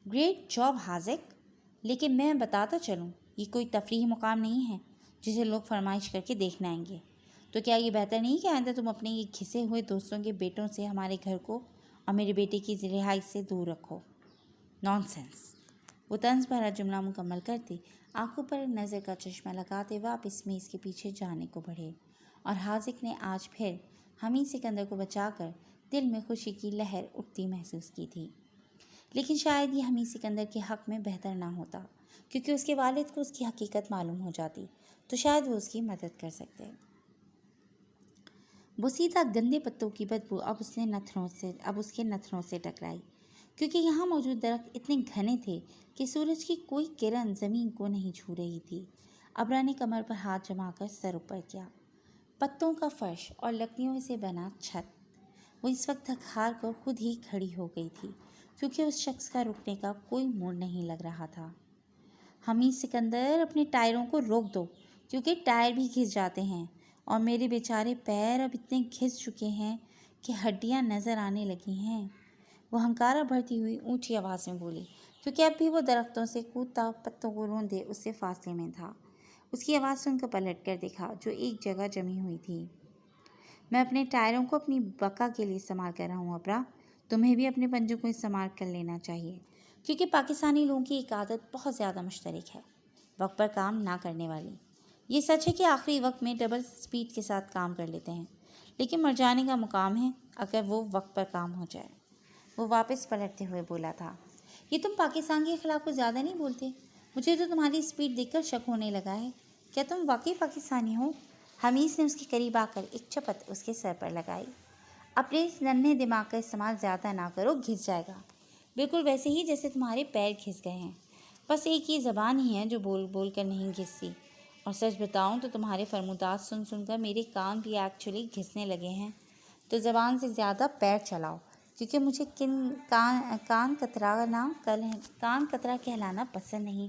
گریٹ جاب حاذق، لیکن میں بتاتا چلوں، یہ کوئی تفریحی مقام نہیں ہے جسے لوگ فرمائش کر کے دیکھنے آئیں گے۔ تو کیا یہ بہتر نہیں کہ آئندہ تم اپنے یہ گھسے ہوئے دوستوں کے بیٹوں سے ہمارے گھر کو اور میرے بیٹے کی رہائش سے دور رکھو؟ نان سینس۔ وہ طنز بھرا جملہ مکمل کرتے آنکھوں پر نظر کا چشمہ لگاتے واپس میز کے پیچھے جانے کو بڑھے، اور حاذق نے آج پھر حمید سکندر کو بچا کر دل میں خوشی کی لہر اٹھتی محسوس کی تھی۔ لیکن شاید یہ حمید سکندر کے حق میں بہتر نہ ہوتا، کیونکہ اس کے والد کو اس کی حقیقت معلوم ہو جاتی تو شاید وہ اس کی مدد کر سکتے۔ بوسیدہ گندے پتوں کی بدبو اب اس کے نتھنوں سے ٹکرائی، کیونکہ یہاں موجود درخت اتنے گھنے تھے کہ سورج کی کوئی کرن زمین کو نہیں چھو رہی تھی۔ ابرا نے کمر پر ہاتھ جما کر سر اوپر کیا۔ پتوں کا فرش اور لکڑیوں سے بنا چھت۔ وہ اس وقت تھک ہار کر خود ہی کھڑی ہو گئی تھی، کیونکہ اس شخص کا رکنے کا کوئی موڑ نہیں لگ رہا تھا۔ حمید سکندر، اپنے ٹائروں کو روک دو، کیونکہ ٹائر بھی گھس جاتے ہیں، اور میرے بیچارے پیر اب اتنے گھس چکے ہیں کہ ہڈیاں نظر آنے لگی ہیں۔ وہ ہنکارا بھرتی ہوئی اونچی آواز میں بولی، کیونکہ اب بھی وہ درختوں سے کودتا پتوں کو روندے اس سے فاصلے میں تھا۔ اس کی آواز سن کر پلٹ کر دیکھا جو ایک جگہ جمی ہوئی تھی۔ میں اپنے ٹائروں کو اپنی بقا کے لیے استعمال کر رہا ہوں ابرا، تمہیں بھی اپنے پنجوں کو استعمال کر لینا چاہیے، کیونکہ پاکستانی لوگوں کی ایک عادت بہت زیادہ مشترک ہے، وقت پر کام نہ کرنے والی۔ یہ سچ ہے کہ آخری وقت میں ڈبل سپیڈ کے ساتھ کام کر لیتے ہیں، لیکن مر جانے کا مقام ہے اگر وہ وقت پر کام ہو جائے۔ وہ واپس پلٹتے ہوئے بولا تھا، یہ تم پاکستان کے خلاف کچھ زیادہ نہیں بولتے؟ مجھے تو تمہاری سپیڈ دیکھ کر شک ہونے لگا ہے۔ کیا تم واقعی پاکستانی ہو؟ حمید نے اس کے قریب آ کر ایک چپت اس کے سر پر لگائی۔ اپنے اس ننھے دماغ کا استعمال زیادہ نہ کرو، گھس جائے گا، بالکل ویسے ہی جیسے تمہارے پیر گھس گئے ہیں۔ بس ایک یہ زبان ہی ہے جو بول بول کر نہیں گھستی، اور سچ بتاؤں تو تمہارے فرمودات سن سن کر میرے کان بھی ایکچولی گھسنے لگے ہیں۔ تو زبان سے زیادہ پیر چلاؤ، کیونکہ مجھے کان کترا کہلانا پسند نہیں۔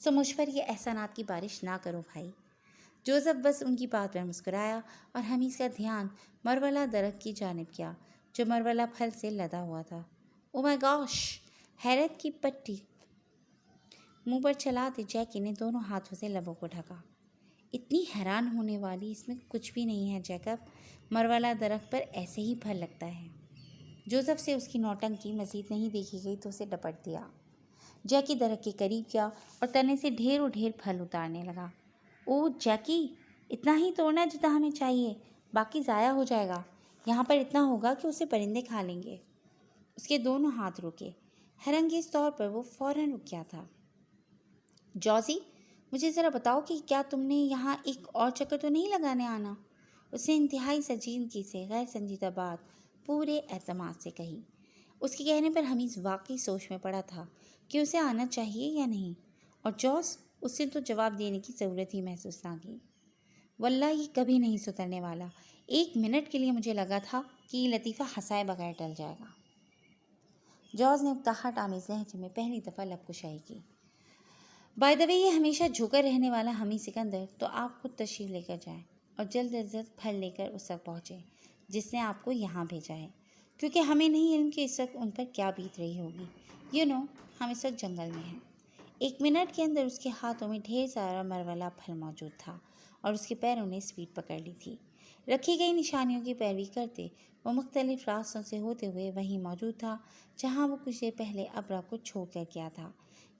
سو مجھ پر یہ احسانات کی بارش نہ کرو بھائی۔ جوزف بس ان کی بات پر مسکرایا اور حمیز کا دھیان مرولہ درخت کی جانب کیا جو مرولہ پھل سے لدا ہوا تھا۔ او مائی گاش! حیرت کی پٹی منہ پر چلاتے جیکی نے دونوں ہاتھوں سے لبوں کو ڈھکا۔ اتنی حیران ہونے والی اس میں کچھ بھی نہیں ہے جیکب، مرولہ درخت پر ایسے ہی پھل لگتا ہے۔ جوزف سے اس کی نوٹنکی مزید نہیں دیکھی گئی تو اسے ڈپٹ دیا۔ جیکی درخت کے قریب گیا اور تنے سے ڈھیر و ڈھیر پھل اتارنے لگا۔ او جیکی، اتنا ہی توڑنا جتنا ہمیں چاہیے، باقی ضائع ہو جائے گا۔ یہاں پر اتنا ہوگا کہ اسے پرندے کھا لیں گے۔ اس کے دونوں ہاتھ رکے۔ حیرانگیز طور پر وہ فوراً رک گیا تھا۔ جوزی، مجھے ذرا بتاؤ کہ کیا تم نے یہاں ایک اور چکر تو نہیں لگانے آنا؟ اس نے انتہائی سنجیدگی سے غیر سنجیدہ بات پورے اعتماد سے کہی۔ اس کے کہنے پر حمیز واقعی سوچ میں پڑا تھا کہ اسے آنا چاہیے یا نہیں، اور جوز اس نے تو جواب دینے کی ضرورت ہی محسوس نہ کی۔ واللہ یہ کبھی نہیں سدھرنے والا۔ 1 منٹ کے لیے مجھے لگا تھا کہ یہ لطیفہ ہنسائے بغیر ٹل جائے گا۔ جوز نے اکتاہٹ آمیز لہجے میں پہلی دفعہ لب کشائی کی۔ بائی دا وے، یہ ہمیشہ جھوکر رہنے والا حمید سکندر، تو آپ خود تشریف لے کر جائیں اور جلد از جلد پھل لے کر اس تک پہنچیں جس نے آپ کو یہاں بھیجا ہے، کیونکہ ہمیں نہیں علم کہ اس وقت ان پر کیا بیت رہی ہوگی۔ ہم اس وقت جنگل میں ہیں۔ 1 منٹ کے اندر اس کے ہاتھوں میں ڈھیر سارا مرولہ پھل موجود تھا اور اس کے پیروں نے اسپیڈ پکڑ لی تھی۔ رکھی گئی نشانیوں کی پیروی کرتے وہ مختلف راستوں سے ہوتے ہوئے وہیں موجود تھا جہاں وہ کچھ دیر پہلے ابرا کو چھوڑ کر گیا تھا،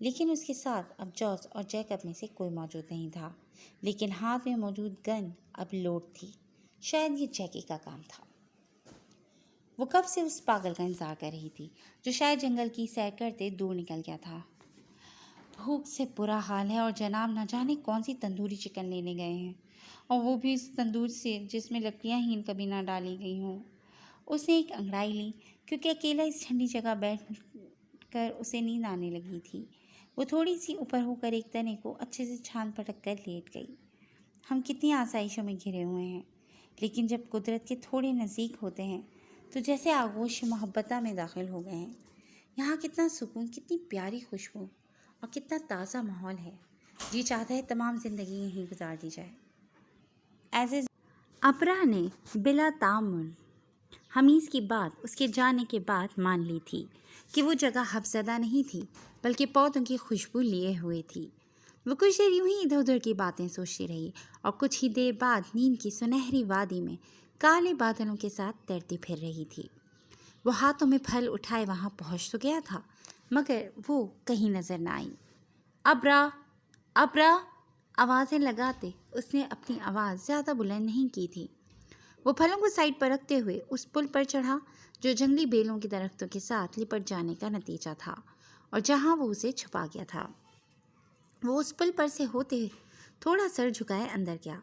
لیکن اس کے ساتھ اب جوز اور جیکب میں سے کوئی موجود نہیں تھا، لیکن ہاتھ میں موجود گن اب لوڈ تھی۔ شاید یہ جیکی کا کام تھا۔ وہ کب سے اس پاگل کا انتظار کر رہی تھی جو شاید جنگل کی سیر کرتے دور نکل گیا تھا۔ بھوک سے برا حال ہے اور جناب نہ جانے کون سی تندوری چکن لینے گئے ہیں، اور وہ بھی اس تندور سے جس میں لکڑیاں ہی کبھی نہ ڈالی گئی ہوں۔ اس نے ایک انگڑائی لی کیونکہ اکیلا اس ٹھنڈی جگہ بیٹھ کر اسے نیند آنے لگی تھی۔ وہ تھوڑی سی اوپر ہو کر ایک تنے کو اچھے سے چھان پٹک کر لیٹ گئی۔ ہم کتنی آسائشوں میں گھرے ہوئے ہیں، لیکن جب قدرت کے تھوڑے نزدیک ہوتے ہیں تو جیسے آغوش محبتہ میں داخل ہو گئے ہیں۔ یہاں کتنا سکون، کتنی پیاری خوشبو اور کتنا تازہ ماحول ہے۔ جی چاہتا ہے تمام زندگی یہیں گزار دی جائے۔ ابرا نے بلا تعمل حمیز کی بات اس کے جانے کے بعد مان لی تھی کہ وہ جگہ حفظدہ نہیں تھی بلکہ پودوں کی خوشبو لیے ہوئے تھی۔ وہ کچھ دیر یوں ہی ادھر ادھر کی باتیں سوچتی رہی اور کچھ ہی دیر بعد نیند کی سنہری وادی میں کالے بادلوں کے ساتھ تیرتی پھر رہی تھی۔ وہ ہاتھوں میں پھل اٹھائے وہاں پہنچ تو گیا تھا مگر وہ کہیں نظر نہ آئی۔ ابرا، ابرا، آوازیں لگاتے اس نے اپنی آواز زیادہ بلند نہیں کی تھی۔ وہ پھلوں کو سائڈ پر رکھتے ہوئے اس پل پر چڑھا جو جنگلی بیلوں کے درختوں کے ساتھ لپٹ جانے کا نتیجہ تھا اور جہاں وہ اسے چھپا گیا تھا۔ وہ اس پل پر سے ہوتے تھوڑا سر جھکائے اندر گیا۔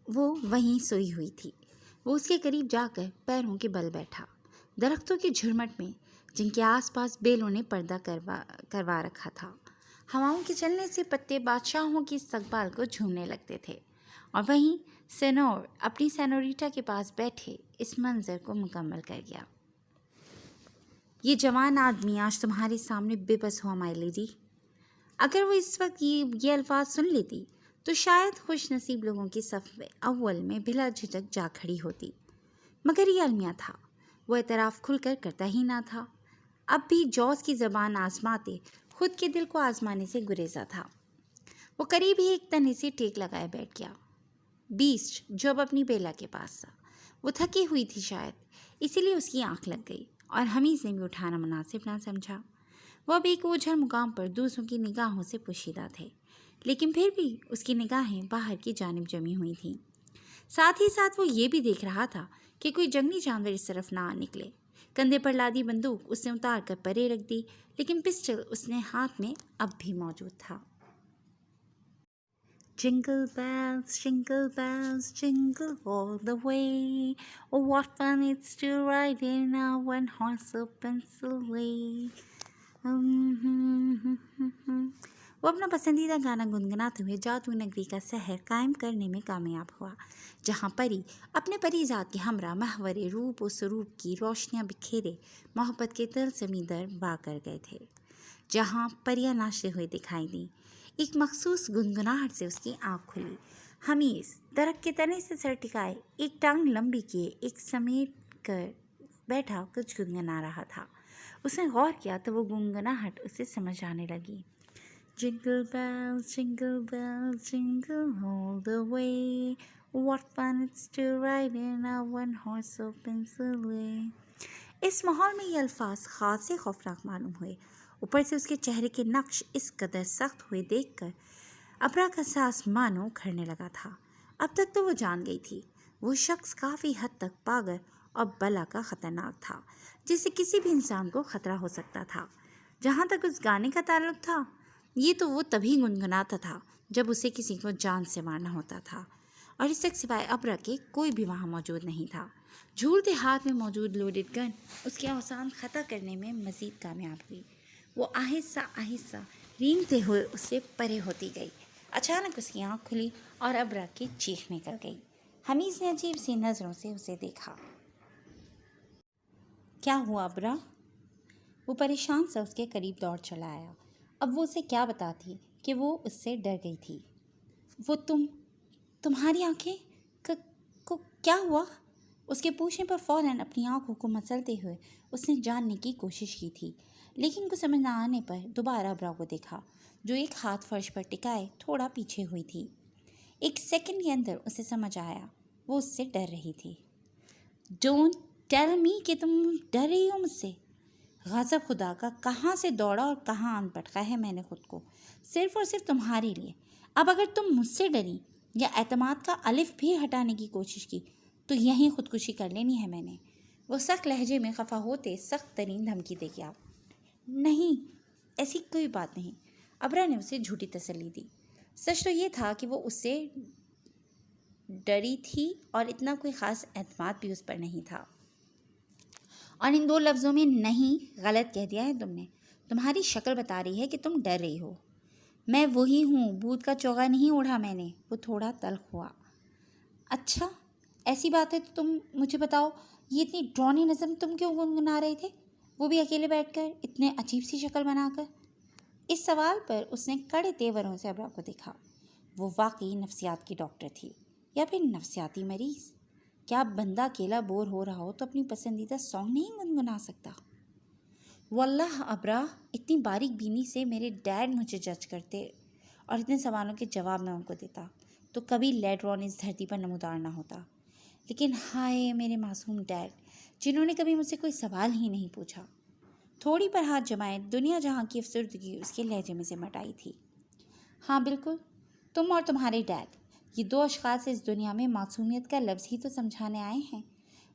وہ وہیں سوئی ہوئی تھی۔ وہ اس کے قریب جا کر پیروں کے بل بیٹھا۔ درختوں کی جھرمٹ میں جن کے آس پاس بیلوں نے پردہ کروا رکھا تھا، ہواؤں کے چلنے سے پتے بادشاہوں کی استقبال کو جھومنے لگتے تھے، اور وہیں سینور اپنی سینوریٹا کے پاس بیٹھے اس منظر کو مکمل کر گیا۔ یہ جوان آدمی آج تمہارے سامنے بے بس ہوا مائی لیڈی۔ اگر وہ اس وقت یہ الفاظ سن لیتی تو شاید خوش نصیب لوگوں کی صف اول میں بلا جھجک جا کھڑی ہوتی، مگر یہ المیہ تھا۔ وہ اعتراف کھل کر کرتا ہی نہ تھا۔ اب بھی جوز کی زبان آزماتے خود کے دل کو آزمانے سے گریزا تھا۔ وہ قریب ہی ایک تنے سے ٹیک لگائے بیٹھ گیا۔ بیسٹ جو اب اپنی بیلا کے پاس تھا، وہ تھکی ہوئی تھی شاید، اسی لیے اس کی آنکھ لگ گئی اور حمیز نے بھی اٹھانا مناسب نہ سمجھا۔ وہ اب ایک اوجھل مقام پر دوسروں کی نگاہوں سے پوشیدہ تھے، لیکن پھر بھی اس کی نگاہیں باہر کی جانب جمی ہوئی تھیں۔ ساتھ ہی ساتھ وہ یہ بھی دیکھ رہا تھا کہ کوئی جنگلی جانور اس طرف نہ نکلے۔ کندھے پر لادی بندوق اس نے اتار کر پرے رکھ دی، لیکن پسٹل اس نے ہاتھ میں اب بھی موجود تھا۔ Jingle bells, jingle all the way. Oh, what fun it's to ride in a one-horse open sleigh. وہ اپنا پسندیدہ گانا گنگناتے ہوئے جادو نگری کا سحر قائم کرنے میں کامیاب ہوا، جہاں پری اپنے پری ذات کے ہمراہ محور روپ و سروپ کی روشنیاں بکھیرے محبت کے طلسمی در وا کر گئے تھے۔ جہاں پریاں ناچتے ہوئے دکھائی دیں، ایک مخصوص گنگناہٹ سے اس کی آنکھ کھلی۔ حمیز درخت کے تنے سے سر ٹکائے، ایک ٹانگ لمبی کیے، ایک سمیٹ کر بیٹھا کچھ گنگنا رہا تھا۔ اس نے غور کیا تو وہ گنگناہٹ اسے سمجھ آنے لگی۔ جنگل بیلز جنگل all the way, what fun it's to ride in a one horse open sleigh۔ اس ماحول میں یہ الفاظ خاص سے خوفناک معلوم ہوئے، اوپر سے اس کے چہرے کے نقش اس قدر سخت ہوئے دیکھ کر ابرا کا سانس مانو کھڑنے لگا تھا۔ اب تک تو وہ جان گئی تھی وہ شخص کافی حد تک پاگل اور بلا کا خطرناک تھا، جس سے کسی بھی انسان کو خطرہ ہو سکتا تھا۔ جہاں تک اس گانے کا تعلق تھا، یہ تو وہ تبھی گنگناتا تھا جب اسے کسی کو جان سے مارنا ہوتا تھا، اور اس تک سوائے ابرا کے کوئی بھی وہاں موجود نہیں تھا۔ جھولتے ہاتھ میں موجود لوڈڈ گن اس کے اوسان خطا کرنے میں مزید کامیاب ہوئی۔ وہ آہستہ آہستہ رینگتے ہوئے اس سے پرے ہوتی گئی۔ اچانک اس کی آنکھ کھلی اور ابرا کی چیخ نکل گئی۔ حمیز نے عجیب سی نظروں سے اسے دیکھا۔ کیا ہوا ابرا؟ وہ پریشان سا اس کے قریب دوڑ چلا آیا۔ اب وہ اسے کیا بتاتی کہ وہ اس سے ڈر گئی تھی۔ وہ تمہاری آنکھیں کو کیا ہوا؟ اس کے پوچھنے پر فوراً اپنی آنکھوں کو مسلتے ہوئے اس نے جاننے کی کوشش کی تھی، لیکن کچھ سمجھ نہ آنے پر دوبارہ ابرا کو دیکھا، جو ایک ہاتھ فرش پر ٹکائے تھوڑا پیچھے ہوئی تھی۔ ایک سیکنڈ کے اندر اسے سمجھ آیا وہ اس سے ڈر رہی تھی۔ ڈونٹ ٹیل می کہ تم ڈر رہی ہو مجھ سے۔ غضب خدا کا، کہاں سے دوڑا اور کہاں آن پٹکا ہے میں نے خود کو، صرف اور صرف تمہارے لیے۔ اب اگر تم مجھ سے ڈری یا اعتماد کا الف بھی ہٹانے کی کوشش کی تو یہیں خودکشی کر لینی ہے میں نے۔ وہ سخت لہجے میں خفا ہوتے سخت ترین دھمکی دے گیا۔ نہیں، ایسی کوئی بات نہیں، ابرا نے اسے جھوٹی تسلی دی۔ سچ تو یہ تھا کہ وہ اس سے ڈری تھی اور اتنا کوئی خاص اعتماد بھی اس پر نہیں تھا۔ اور ان دو لفظوں میں نہیں غلط کہہ دیا ہے تم نے۔ تمہاری شکل بتا رہی ہے کہ تم ڈر رہی ہو۔ میں وہی ہوں، بھوت کا چوغا نہیں اوڑھا میں نے۔ وہ تھوڑا تلخ ہوا۔ اچھا ایسی بات ہے تو تم مجھے بتاؤ، یہ اتنی ڈرونی نظم تم کیوں گنگنا رہے تھے، وہ بھی اکیلے بیٹھ کر، اتنے عجیب سی شکل بنا کر؟ اس سوال پر اس نے کڑے تیوروں سے ابرا کو دیکھا۔ وہ واقعی نفسیات کی ڈاکٹر تھی یا پھر نفسیاتی مریض؟ کیا بندہ اکیلا بور ہو رہا ہو تو اپنی پسندیدہ سانگ نہیں گنگنا سکتا؟ واللہ ابرا، اتنی باریک بینی سے میرے ڈیڈ مجھے جج کرتے اور اتنے سوالوں کے جواب میں ان کو دیتا تو کبھی لیڈرون اس دھرتی پر نمودار نہ ہوتا۔ لیکن ہائے میرے معصوم ڈیڈ، جنہوں نے کبھی مجھ سے کوئی سوال ہی نہیں پوچھا۔ تھوڑی پر ہاتھ جمائے دنیا جہاں کی افسردگی اس کے لہجے میں سے مٹائی تھی۔ ہاں بالکل، تم اور تمہارے ڈیڈ، یہ دو اشخاص اس دنیا میں معصومیت کا لفظ ہی تو سمجھانے آئے ہیں،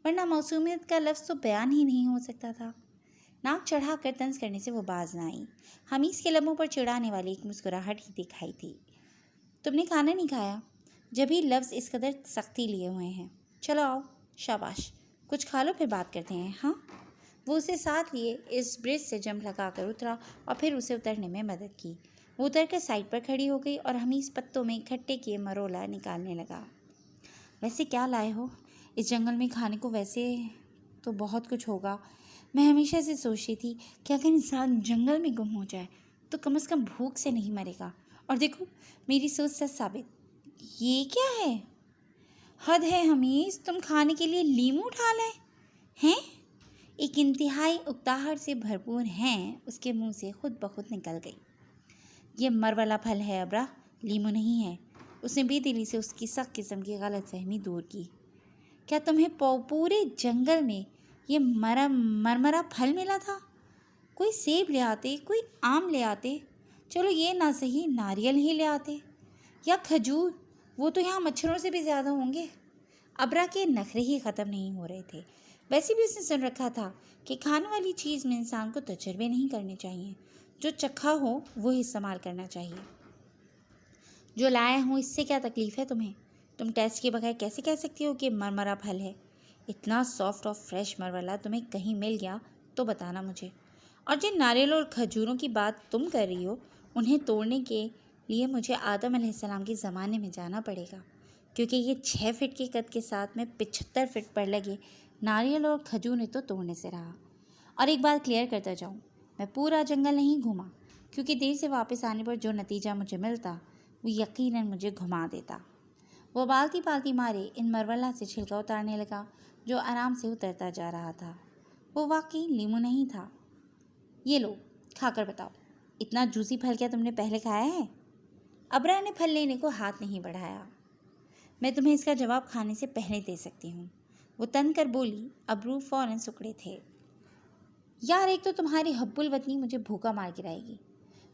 ورنہ معصومیت کا لفظ تو بیان ہی نہیں ہو سکتا تھا۔ ناک چڑھا کر طنز کرنے سے وہ باز نہ آئی۔ حمیز کے لبوں پر چڑھانے والی ایک مسکراہٹ ہی دکھائی تھی۔ تم نے کھانا نہیں کھایا؟ جبھی لفظ اس قدر سختی لیے ہوئے ہیں۔ چلو آؤ، شاباش، کچھ کھا لو پھر بات کرتے ہیں۔ ہاں، وہ اسے ساتھ لیے اس برج سے جمپ لگا کر اترا اور پھر اسے اترنے میں مدد کی۔ وہ اتر کر سائڈ پر کھڑی ہو گئی اور حمیز پتوں میں اکٹھے کیے مرولا نکالنے لگا۔ ویسے کیا لائے ہو اس جنگل میں کھانے کو؟ ویسے تو بہت کچھ ہوگا۔ میں ہمیشہ سے سوچتی تھی کہ اگر انسان جنگل میں گم ہو جائے تو کم از کم بھوک سے نہیں مرے گا، اور دیکھو میری سوچ سچ ثابت۔ یہ کیا ہے؟ حد ہے حمیز، تم کھانے کے لیے لیمو اٹھا لائے ہیں؟ ایک انتہائی اکتاہٹ سے بھرپور ہیں اس کے منہ سے خود بخود نکل گئی۔ یہ مروالا پھل ہے ابرا، لیمو نہیں ہے۔ اس نے بے دلی سے اس کی سخت قسم کی غلط فہمی دور کی۔ کیا تمہیں پورے جنگل میں یہ مرمرا پھل ملا تھا؟ کوئی سیب لے آتے، کوئی آم لے آتے، چلو یہ نہ صحیح ناریل ہی لے آتے، یا کھجور، وہ تو یہاں مچھروں سے بھی زیادہ ہوں گے۔ ابرا کے نخرے ہی ختم نہیں ہو رہے تھے۔ ویسے بھی اس نے سن رکھا تھا کہ کھانے والی چیز میں انسان کو تجربے نہیں کرنے چاہیے، جو چکھا ہو وہی استعمال کرنا چاہیے۔ جو لایا ہوں اس سے کیا تکلیف ہے تمہیں؟ تم ٹیسٹ کے بغیر کیسے کہہ سکتی ہو کہ مرمرا پھل ہے؟ اتنا سافٹ اور فریش مروالا تمہیں کہیں مل گیا تو بتانا مجھے۔ اور جن ناریل اور کھجوروں کی بات تم کر رہی ہو، انہیں توڑنے کے لیے مجھے آدم علیہ السلام کے زمانے میں جانا پڑے گا، کیونکہ یہ 6 فٹ کے قد کے ساتھ میں 75 فٹ پر لگے ناریل اور کھجور نے تو توڑنے سے رہا۔ اور ایک بات کلیئر کرتا جاؤں، میں پورا جنگل نہیں گھوما، کیونکہ دیر سے واپس آنے پر جو نتیجہ مجھے ملتا وہ یقیناً مجھے گھما دیتا۔ وہ بالتی بالتی مارے ان مرولہ سے چھلکا اتارنے لگا جو آرام سے اترتا جا رہا تھا۔ وہ واقعی لیمو نہیں تھا۔ یہ لو، کھا کر بتاؤ، اتنا جوسی پھل کیا تم نے پہلے کھایا ہے؟ ابرا نے پھل لینے کو ہاتھ نہیں بڑھایا۔ میں تمہیں اس کا جواب کھانے سے پہلے دے سکتی ہوں، وہ تن کر بولی۔ ابرو فوراً سکڑے تھے۔ یار، ایک تو تمہاری حب الوطنی مجھے بھوکا مار گرائے گی۔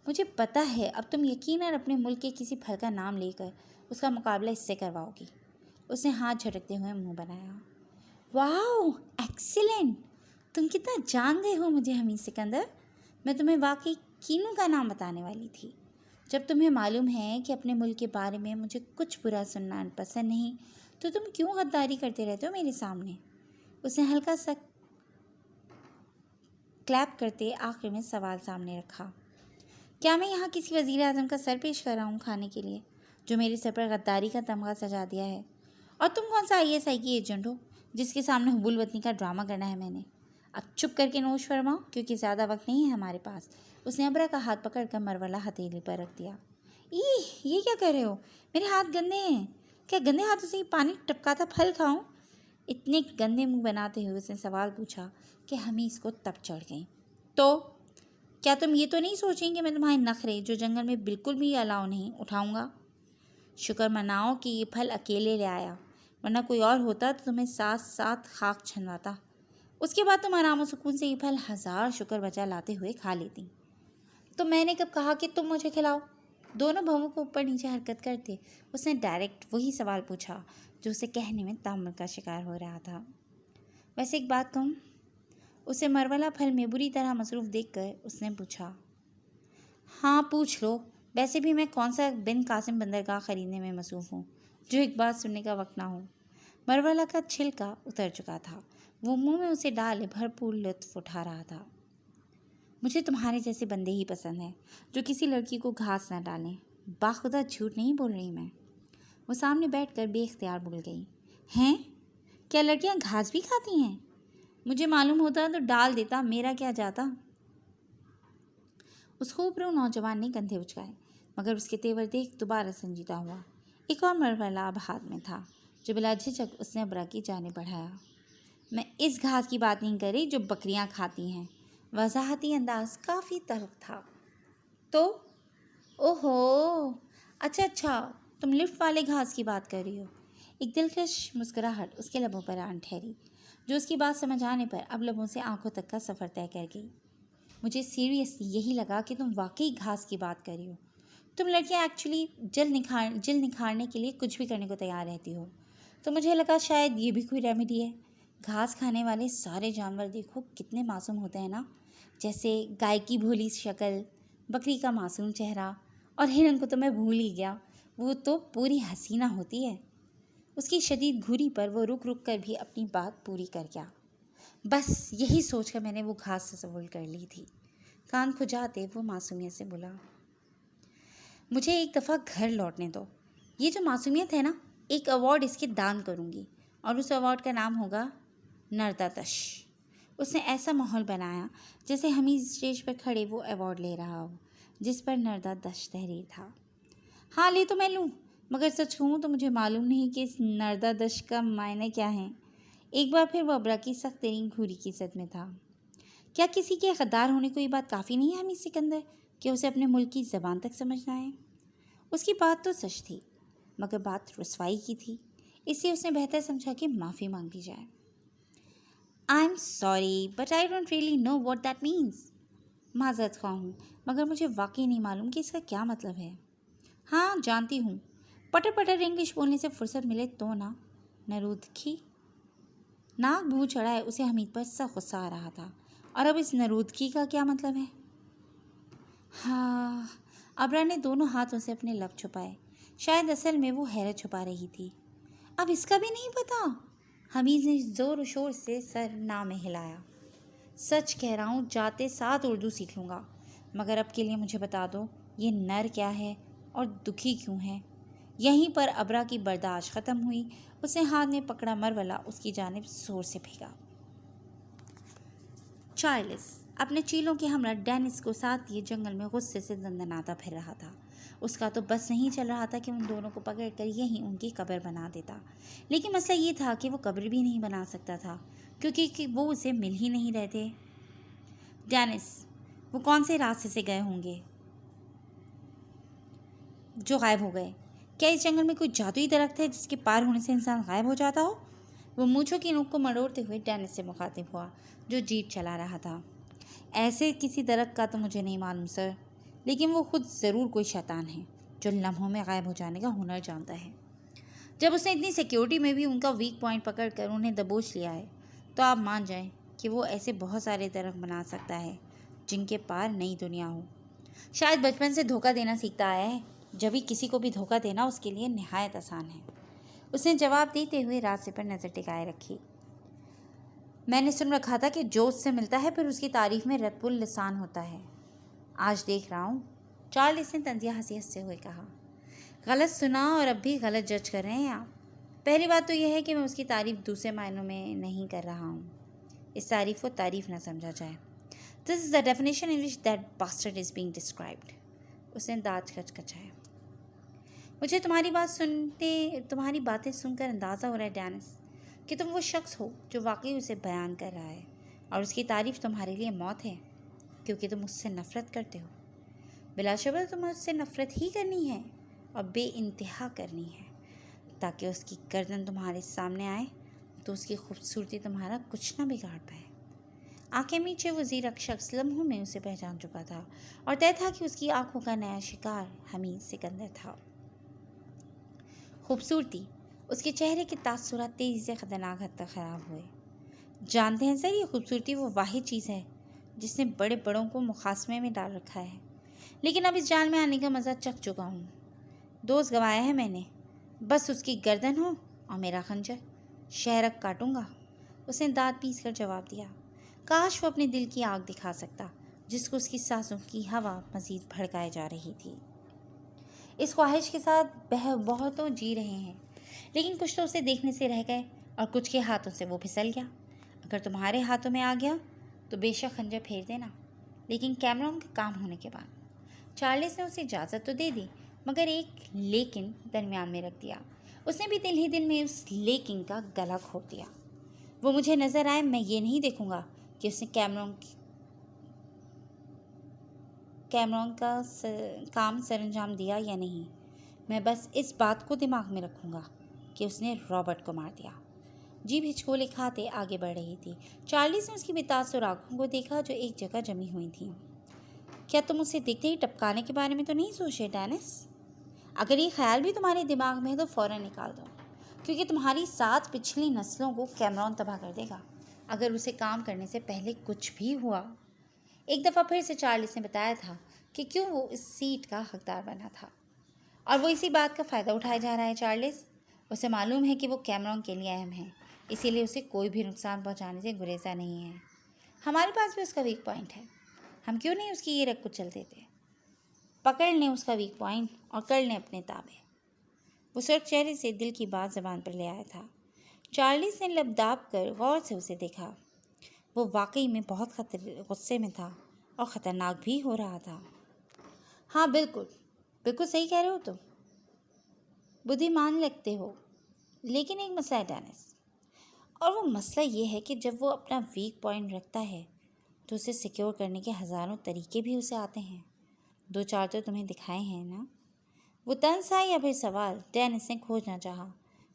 مجھے پتہ ہے اب تم یقیناً اپنے ملک کے کسی پھل کا نام لے کر اس کا مقابلہ اس سے کرواؤ گی۔ اس نے ہاتھ جھٹکتے ہوئے منہ بنایا۔ واو، ایکسیلنٹ! تم کتنا جان گئے ہو مجھے حمید سکندر۔ میں تمہیں واقعی کینو کا نام بتانے والی تھی۔ جب تمہیں معلوم ہے کہ اپنے ملک کے بارے میں مجھے کچھ برا سننا پسند نہیں تو تم کیوں غداری کرتے رہتے ہو میرے سامنے؟ اس نے ہلکا سا کلیپ کرتے آخر میں سوال سامنے رکھا۔ کیا میں یہاں کسی وزیر اعظم کا سر پیش کر رہا ہوں کھانے کے لیے جو میرے سر پر غداری کا تمغہ سجا دیا ہے؟ اور تم کون سا ISI کی ایجنٹ ہو جس کے سامنے حب الوطنی کا ڈرامہ کرنا ہے میں نے؟ اب چپ کر کے نوش فرماؤ کیونکہ زیادہ وقت نہیں ہے ہمارے پاس۔ اس نے ابرا کا ہاتھ پکڑ کر مرولہ ہتھیلی پر رکھ دیا۔ یہ کیا کر رہے ہو؟ میرے ہاتھ گندے ہیں۔ کیا گندے ہاتھوں سے پانی ٹپکاتا پھل کھاؤں؟ اتنے گندے منہ بناتے ہوئے اس نے سوال پوچھا کہ حمیز کو تب چڑھ گئیں۔ تو کیا تم یہ تو نہیں سوچیں کہ میں تمہارے نخرے جو جنگل میں بالکل بھی الاؤ نہیں اٹھاؤں گا؟ شکر مناؤ کہ یہ پھل اکیلے لے آیا، ورنہ کوئی اور ہوتا تو تمہیں ساتھ ساتھ خاک چھنواتا۔ اس کے بعد تم آرام و سکون سے یہ پھل ہزار شکر بجا لاتے ہوئے کھا لیتی۔ تو میں نے کب کہا کہ تم مجھے کھلاؤ؟ دونوں بھووں کو اوپر نیچے حرکت کرتے اس نے ڈائریکٹ وہی سوال پوچھا جو اسے کہنے میں تعمل کا شکار ہو رہا تھا۔ ویسے ایک بات کہوں؟ اسے مرولہ پھل میں بری طرح مصروف دیکھ کر اس نے پوچھا۔ ہاں پوچھ لو، ویسے بھی میں کون سا بن قاسم بندرگاہ خریدنے میں مصروف ہوں جو ایک بات سننے کا وقت نہ ہو۔ مرولہ کا چھلکا اتر چکا تھا، وہ منہ میں اسے ڈالے بھرپور لطف اٹھا رہا تھا۔ مجھے تمہارے جیسے بندے ہی پسند ہیں جو کسی لڑکی کو گھاس نہ ڈالیں۔ باخدا جھوٹ نہیں بول رہی میں۔ وہ سامنے بیٹھ کر بے اختیار بول گئی۔ ہیں؟ کیا لڑکیاں گھاس بھی کھاتی ہیں؟ مجھے معلوم ہوتا تو ڈال دیتا، میرا کیا جاتا۔ اس خوبرو نوجوان نے کندھے اچکائے مگر اس کے تیور دیکھ دوبارہ سنجیدہ ہوا۔ ایک اور مرولہ اب ہاتھ میں تھا جو بلا جھجک اس نے ابرا کی جانب بڑھایا۔ میں اس گھاس کی بات نہیں کر رہی جو بکریاں کھاتی ہیں۔ وضاحتی انداز کافی تلخ تھا۔ تو اوہو، اچھا، تم لفٹ والے گھاس کی بات کر رہی ہو۔ ایک دلکش مسکراہٹ اس کے لبوں پر آن ٹھہری جو اس کی بات سمجھ آنے پر اب لبوں سے آنکھوں تک کا سفر طے کر گئی۔ مجھے سیریسلی یہی لگا کہ تم واقعی گھاس کی بات کر رہی ہو۔ تم لڑکیاں ایکچولی جلد نکھارنے کے لیے کچھ بھی کرنے کو تیار رہتی ہو، تو مجھے لگا شاید یہ بھی کوئی ریمیڈی ہے۔ گھاس کھانے والے سارے جانور دیکھو کتنے معصوم ہوتے ہیں نا، جیسے گائے کی بھولی شکل، بکری کا معصوم چہرہ، اور ہرن کو تو میں بھول ہی گیا، وہ تو پوری حسینہ ہوتی ہے۔ اس کی شدید گھوری پر وہ رک کر بھی اپنی بات پوری کر گیا۔ بس یہی سوچ کر میں نے وہ گھاس تصور کر لی تھی۔ کان کھجاتے وہ معصومیت سے بولا۔ مجھے ایک دفعہ گھر لوٹنے دو۔ یہ جو معصومیت ہے نا، ایک ایوارڈ اس کے دان کروں گی، اور اس ایوارڈ کا نام ہوگا نرداتش۔ اس نے ایسا ماحول بنایا جیسے حمید اسٹیج پر کھڑے وہ ایوارڈ لے رہا ہو جس پر نرداتش تحریر تھا۔ ہاں لے تو میں لوں، مگر سچ کہوں تو مجھے معلوم نہیں کہ اس نرداتش کا معنی کیا ہے۔ ایک بار پھر وہ ابرا کی سخت ترین گھوری کی زد میں تھا۔ کیا کسی کے غدار ہونے کو یہ بات کافی نہیں ہے حمید سکندر کہ اسے اپنے ملک کی زبان تک سمجھنا ہے؟ اس کی بات تو سچ تھی مگر بات رسوائی کی تھی، اس لیے اس نے بہتر سمجھا کہ معافی مانگ لی جائے۔ I am sorry but I don't really know what that means. معذرت خواہ ہوں مگر مجھے واقعی نہیں معلوم کہ اس کا کیا مطلب ہے۔ ہاں جانتی ہوں، پٹر انگلش بولنے سے فرصت ملے تو نا۔ نرودکھی؟ ناک بھو چڑھا ہے اسے حمید پر سخت غصہ آ رہا تھا۔ اور اب اس نرودکھی کا کیا مطلب ہے؟ ہاں، ابرا نے دونوں ہاتھوں سے اپنے لب چھپائے، شاید اصل میں وہ حیرت چھپا رہی تھی۔ اب اس کا بھی نہیں پتا؟ حمید نے زور و شور سے سر نہ میں ہلایا۔ سچ کہہ رہا ہوں، جاتے ساتھ اردو سیکھ لوں گا، مگر اب کے لیے مجھے بتا دو یہ نر کیا ہے اور دکھی کیوں ہے؟ یہیں پر ابرا کی برداشت ختم ہوئی۔ اس نے ہاتھ میں پکڑا مرولہ اس کی جانب زور سے پھینکا۔ چارلس، اپنے چیلوں کے ہمراہ ڈینس کو ساتھ لیے جنگل میں غصے سے دندناتا پھر رہا تھا۔ اس کا تو بس نہیں چل رہا تھا کہ ان دونوں کو پکڑ کر یہیں ان کی قبر بنا دیتا، لیکن مسئلہ یہ تھا کہ وہ قبر بھی نہیں بنا سکتا تھا کیونکہ وہ اسے مل ہی نہیں رہے تھے۔ ڈینس، وہ کون سے راستے سے گئے ہوں گے جو غائب ہو گئے؟ کیا اس جنگل میں کوئی جادوئی درخت ہے جس کے پار ہونے سے انسان غائب ہو جاتا ہو؟ وہ مونچھوں کی نوک کو مروڑتے ہوئے ڈینس سے مخاطب ہوا جو جیپ چلا رہا تھا۔ ایسے کسی درخت کا تو مجھے نہیں معلوم سر، لیکن وہ خود ضرور کوئی شیطان ہے جو لمحوں میں غائب ہو جانے کا ہنر جانتا ہے۔ جب اس نے اتنی سیکیورٹی میں بھی ان کا ویک پوائنٹ پکڑ کر انہیں دبوچ لیا ہے تو آپ مان جائیں کہ وہ ایسے بہت سارے درخت بنا سکتا ہے جن کے پار نئی دنیا ہو۔ شاید بچپن سے دھوکہ دینا سیکھتا آیا ہے، جبھی کسی کو بھی دھوکہ دینا اس کے لیے نہایت آسان ہے۔ اس نے جواب دیتے ہوئے راستے پر نظر ٹکائے رکھی۔ میں نے سن رکھا تھا کہ جو اس سے ملتا ہے پھر اس کی تعریف میں رطب اللسان ہوتا ہے۔ آج دیکھ رہا ہوں، چارلس نے طنزیہ ہنسی ہنستے ہوئے کہا۔ غلط سنا اور اب بھی غلط جج کر رہے ہیں آپ۔ پہلی بات تو یہ ہے کہ میں اس کی تعریف دوسرے معنوں میں نہیں کر رہا ہوں۔ اس تعریف کو تعریف نہ سمجھا جائے۔ This is the definition in which that bastard is being described۔ اس نے دانت کچکچایا۔ مجھے تمہاری باتیں سن کر اندازہ ہو رہا ہے ڈینس کہ تم وہ شخص ہو جو واقعی اسے بیان کر رہا ہے، اور اس کی تعریف تمہارے لیے موت ہے کیونکہ تم اس سے نفرت کرتے ہو۔ بلا شبہ تمہیں اس سے نفرت ہی کرنی ہے اور بے انتہا کرنی ہے تاکہ اس کی گردن تمہارے سامنے آئے تو اس کی خوبصورتی تمہارا کچھ نہ بگاڑ پائے۔ آنکھیں میچے وہ زیرک شخص لمحوں میں اسے پہچان چکا تھا اور طے تھا کہ اس کی آنکھوں کا نیا شکار حمید سکندر تھا۔ خوبصورتی، اس کے چہرے کے تاثرات تیزی سے خطرناک حد تک خراب ہوئے۔ جانتے ہیں سر، یہ خوبصورتی وہ واحد چیز ہے جس نے بڑے بڑوں کو مخاصمے میں ڈال رکھا ہے، لیکن اب اس جال میں آنے کا مزہ چکھ چکا ہوں۔ دوست گنوایا ہے میں نے، بس اس کی گردن ہو اور میرا خنجر، شہرک کاٹوں گا۔ اس نے دانت پیس کر جواب دیا۔ کاش وہ اپنے دل کی آگ دکھا سکتا جس کو اس کی سانسوں کی ہوا مزید بھڑکائے جا رہی تھی۔ اس خواہش کے ساتھ بہتوں جی رہے ہیں، لیکن کچھ تو اسے دیکھنے سے رہ گئے اور کچھ کے ہاتھوں سے وہ پھسل گیا۔ اگر تمہارے ہاتھوں میں آ گیا تو بے شک خنجر پھیر دینا، لیکن کیمرون کا کام ہونے کے بعد۔ چارلس نے اسے اجازت تو دے دی، مگر ایک لیکن درمیان میں رکھ دیا۔ اس نے بھی دل ہی دل میں اس لیکن کا گلا کھول دیا۔ وہ مجھے نظر آئے، میں یہ نہیں دیکھوں گا کہ اس نے کیمرون کا کام سر انجام دیا یا نہیں۔ میں بس اس بات کو دماغ میں رکھوں گا کہ اس نے رابرٹ کو مار دیا۔ جیب ہچکولے کھاتے آگے بڑھ رہی تھی۔ چارلس نے اس کی بےتاثر آنکھوں کو دیکھا جو ایک جگہ جمی ہوئی تھیں۔ کیا تم اسے دیکھتے ہی ٹپکانے کے بارے میں تو نہیں سوچے ڈینس؟ اگر یہ خیال بھی تمہارے دماغ میں ہے تو فوراً نکال دو، کیونکہ تمہاری 7 پچھلی نسلوں کو کیمرون تباہ کر دے گا اگر اسے کام کرنے سے پہلے کچھ بھی ہوا۔ ایک دفعہ پھر سے چارلس نے بتایا تھا کہ کیوں وہ اس سیٹ کا حقدار بنا تھا، اور وہ اسی بات کا فائدہ اٹھایا جا رہا ہے۔ چارلس، اسے معلوم ہے کہ وہ کیمرون کے لیے اہم ہے، اسی لیے اسے کوئی بھی نقصان پہنچانے سے گریزا نہیں ہے۔ ہمارے پاس بھی اس کا ویک پوائنٹ ہے، ہم کیوں نہیں اس کی یہ رگ کو چل دیتے؟ پکڑ لیں اس کا ویک پوائنٹ اور کر لیں اپنے تابع۔ وہ سرخ چہرے سے دل کی بات زبان پر لے آیا تھا۔ چارلس نے لب داب کر غور سے اسے دیکھا۔ وہ واقعی میں بہت غصے میں تھا اور خطرناک بھی ہو رہا تھا۔ ہاں بالکل صحیح کہہ رہے ہو، تم بدھیمان لگتے ہو، لیکن ایک مسئلہ ہے ڈینس، اور وہ مسئلہ یہ ہے کہ جب وہ اپنا ویک پوائنٹ رکھتا ہے تو اسے سیکیور کرنے کے ہزاروں طریقے بھی اسے آتے ہیں۔ 2-4 تو تمہیں دکھائے ہیں نا۔ وہ طنز تھا یا پھر سوال؟ ڈینس نے کھوجنا چاہا،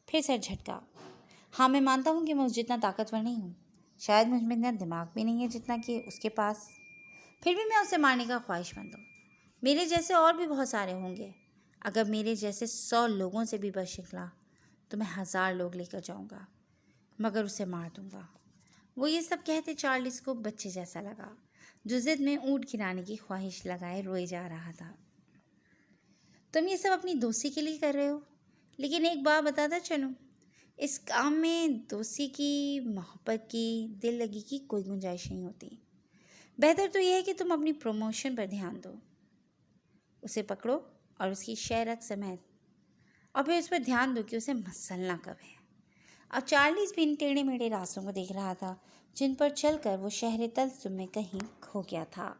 پھر سر جھٹکا۔ ہاں، میں مانتا ہوں کہ میں اس جتنا طاقتور نہیں ہوں، شاید مجھ میں اتنا دماغ بھی نہیں ہے جتنا کہ اس کے پاس، پھر بھی میں اسے مارنے کا خواہش مند ہوں۔ میرے جیسے اور بھی بہت سارے ہوں گے، اگر میرے جیسے 100 لوگوں سے بھی بچ نکلا تو میں 1000 لوگ لے کر جاؤں گا، مگر اسے مار دوں گا۔ وہ یہ سب کہتے چارلس کو بچے جیسا لگا جو ضد میں اونٹ گرانے کی خواہش لگائے روئے جا رہا تھا۔ تم یہ سب اپنی دوستی کے لیے کر رہے ہو، لیکن ایک بات بتاتا چلوں، اس کام میں دوستی کی، محبت کی، دل لگی کی کوئی گنجائش نہیں ہوتی۔ بہتر تو یہ ہے کہ تم اپنی پروموشن پر دھیان دو۔ اسے پکڑو اور اس کی شہرک سمیت، اور پھر اس پر دھیان دو کہ اسے مسلنا کب ہے۔ اب چارلس بھی ان ٹیڑھے میڑھے راستوں کو دیکھ رہا تھا۔ جن پر چل کر وہ شہر طلسم میں کہیں کھو گیا تھا۔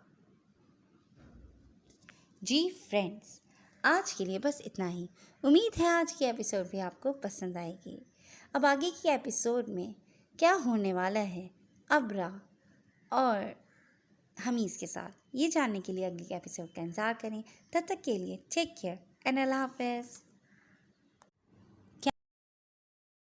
جی فرینڈز، آج کے لیے بس اتنا ہی۔ امید ہے آج کی ایپیسوڈ بھی آپ کو پسند آئے گی۔ اب آگے کی ایپیسوڈ میں کیا ہونے والا ہے ابرا اور حمیز کے ساتھ، یہ جاننے کے لیے اگلی ایپیسوڈ کا انتظار کریں۔ تب تک کے لیے ٹیک کیئر اینڈ اللہ حافظ۔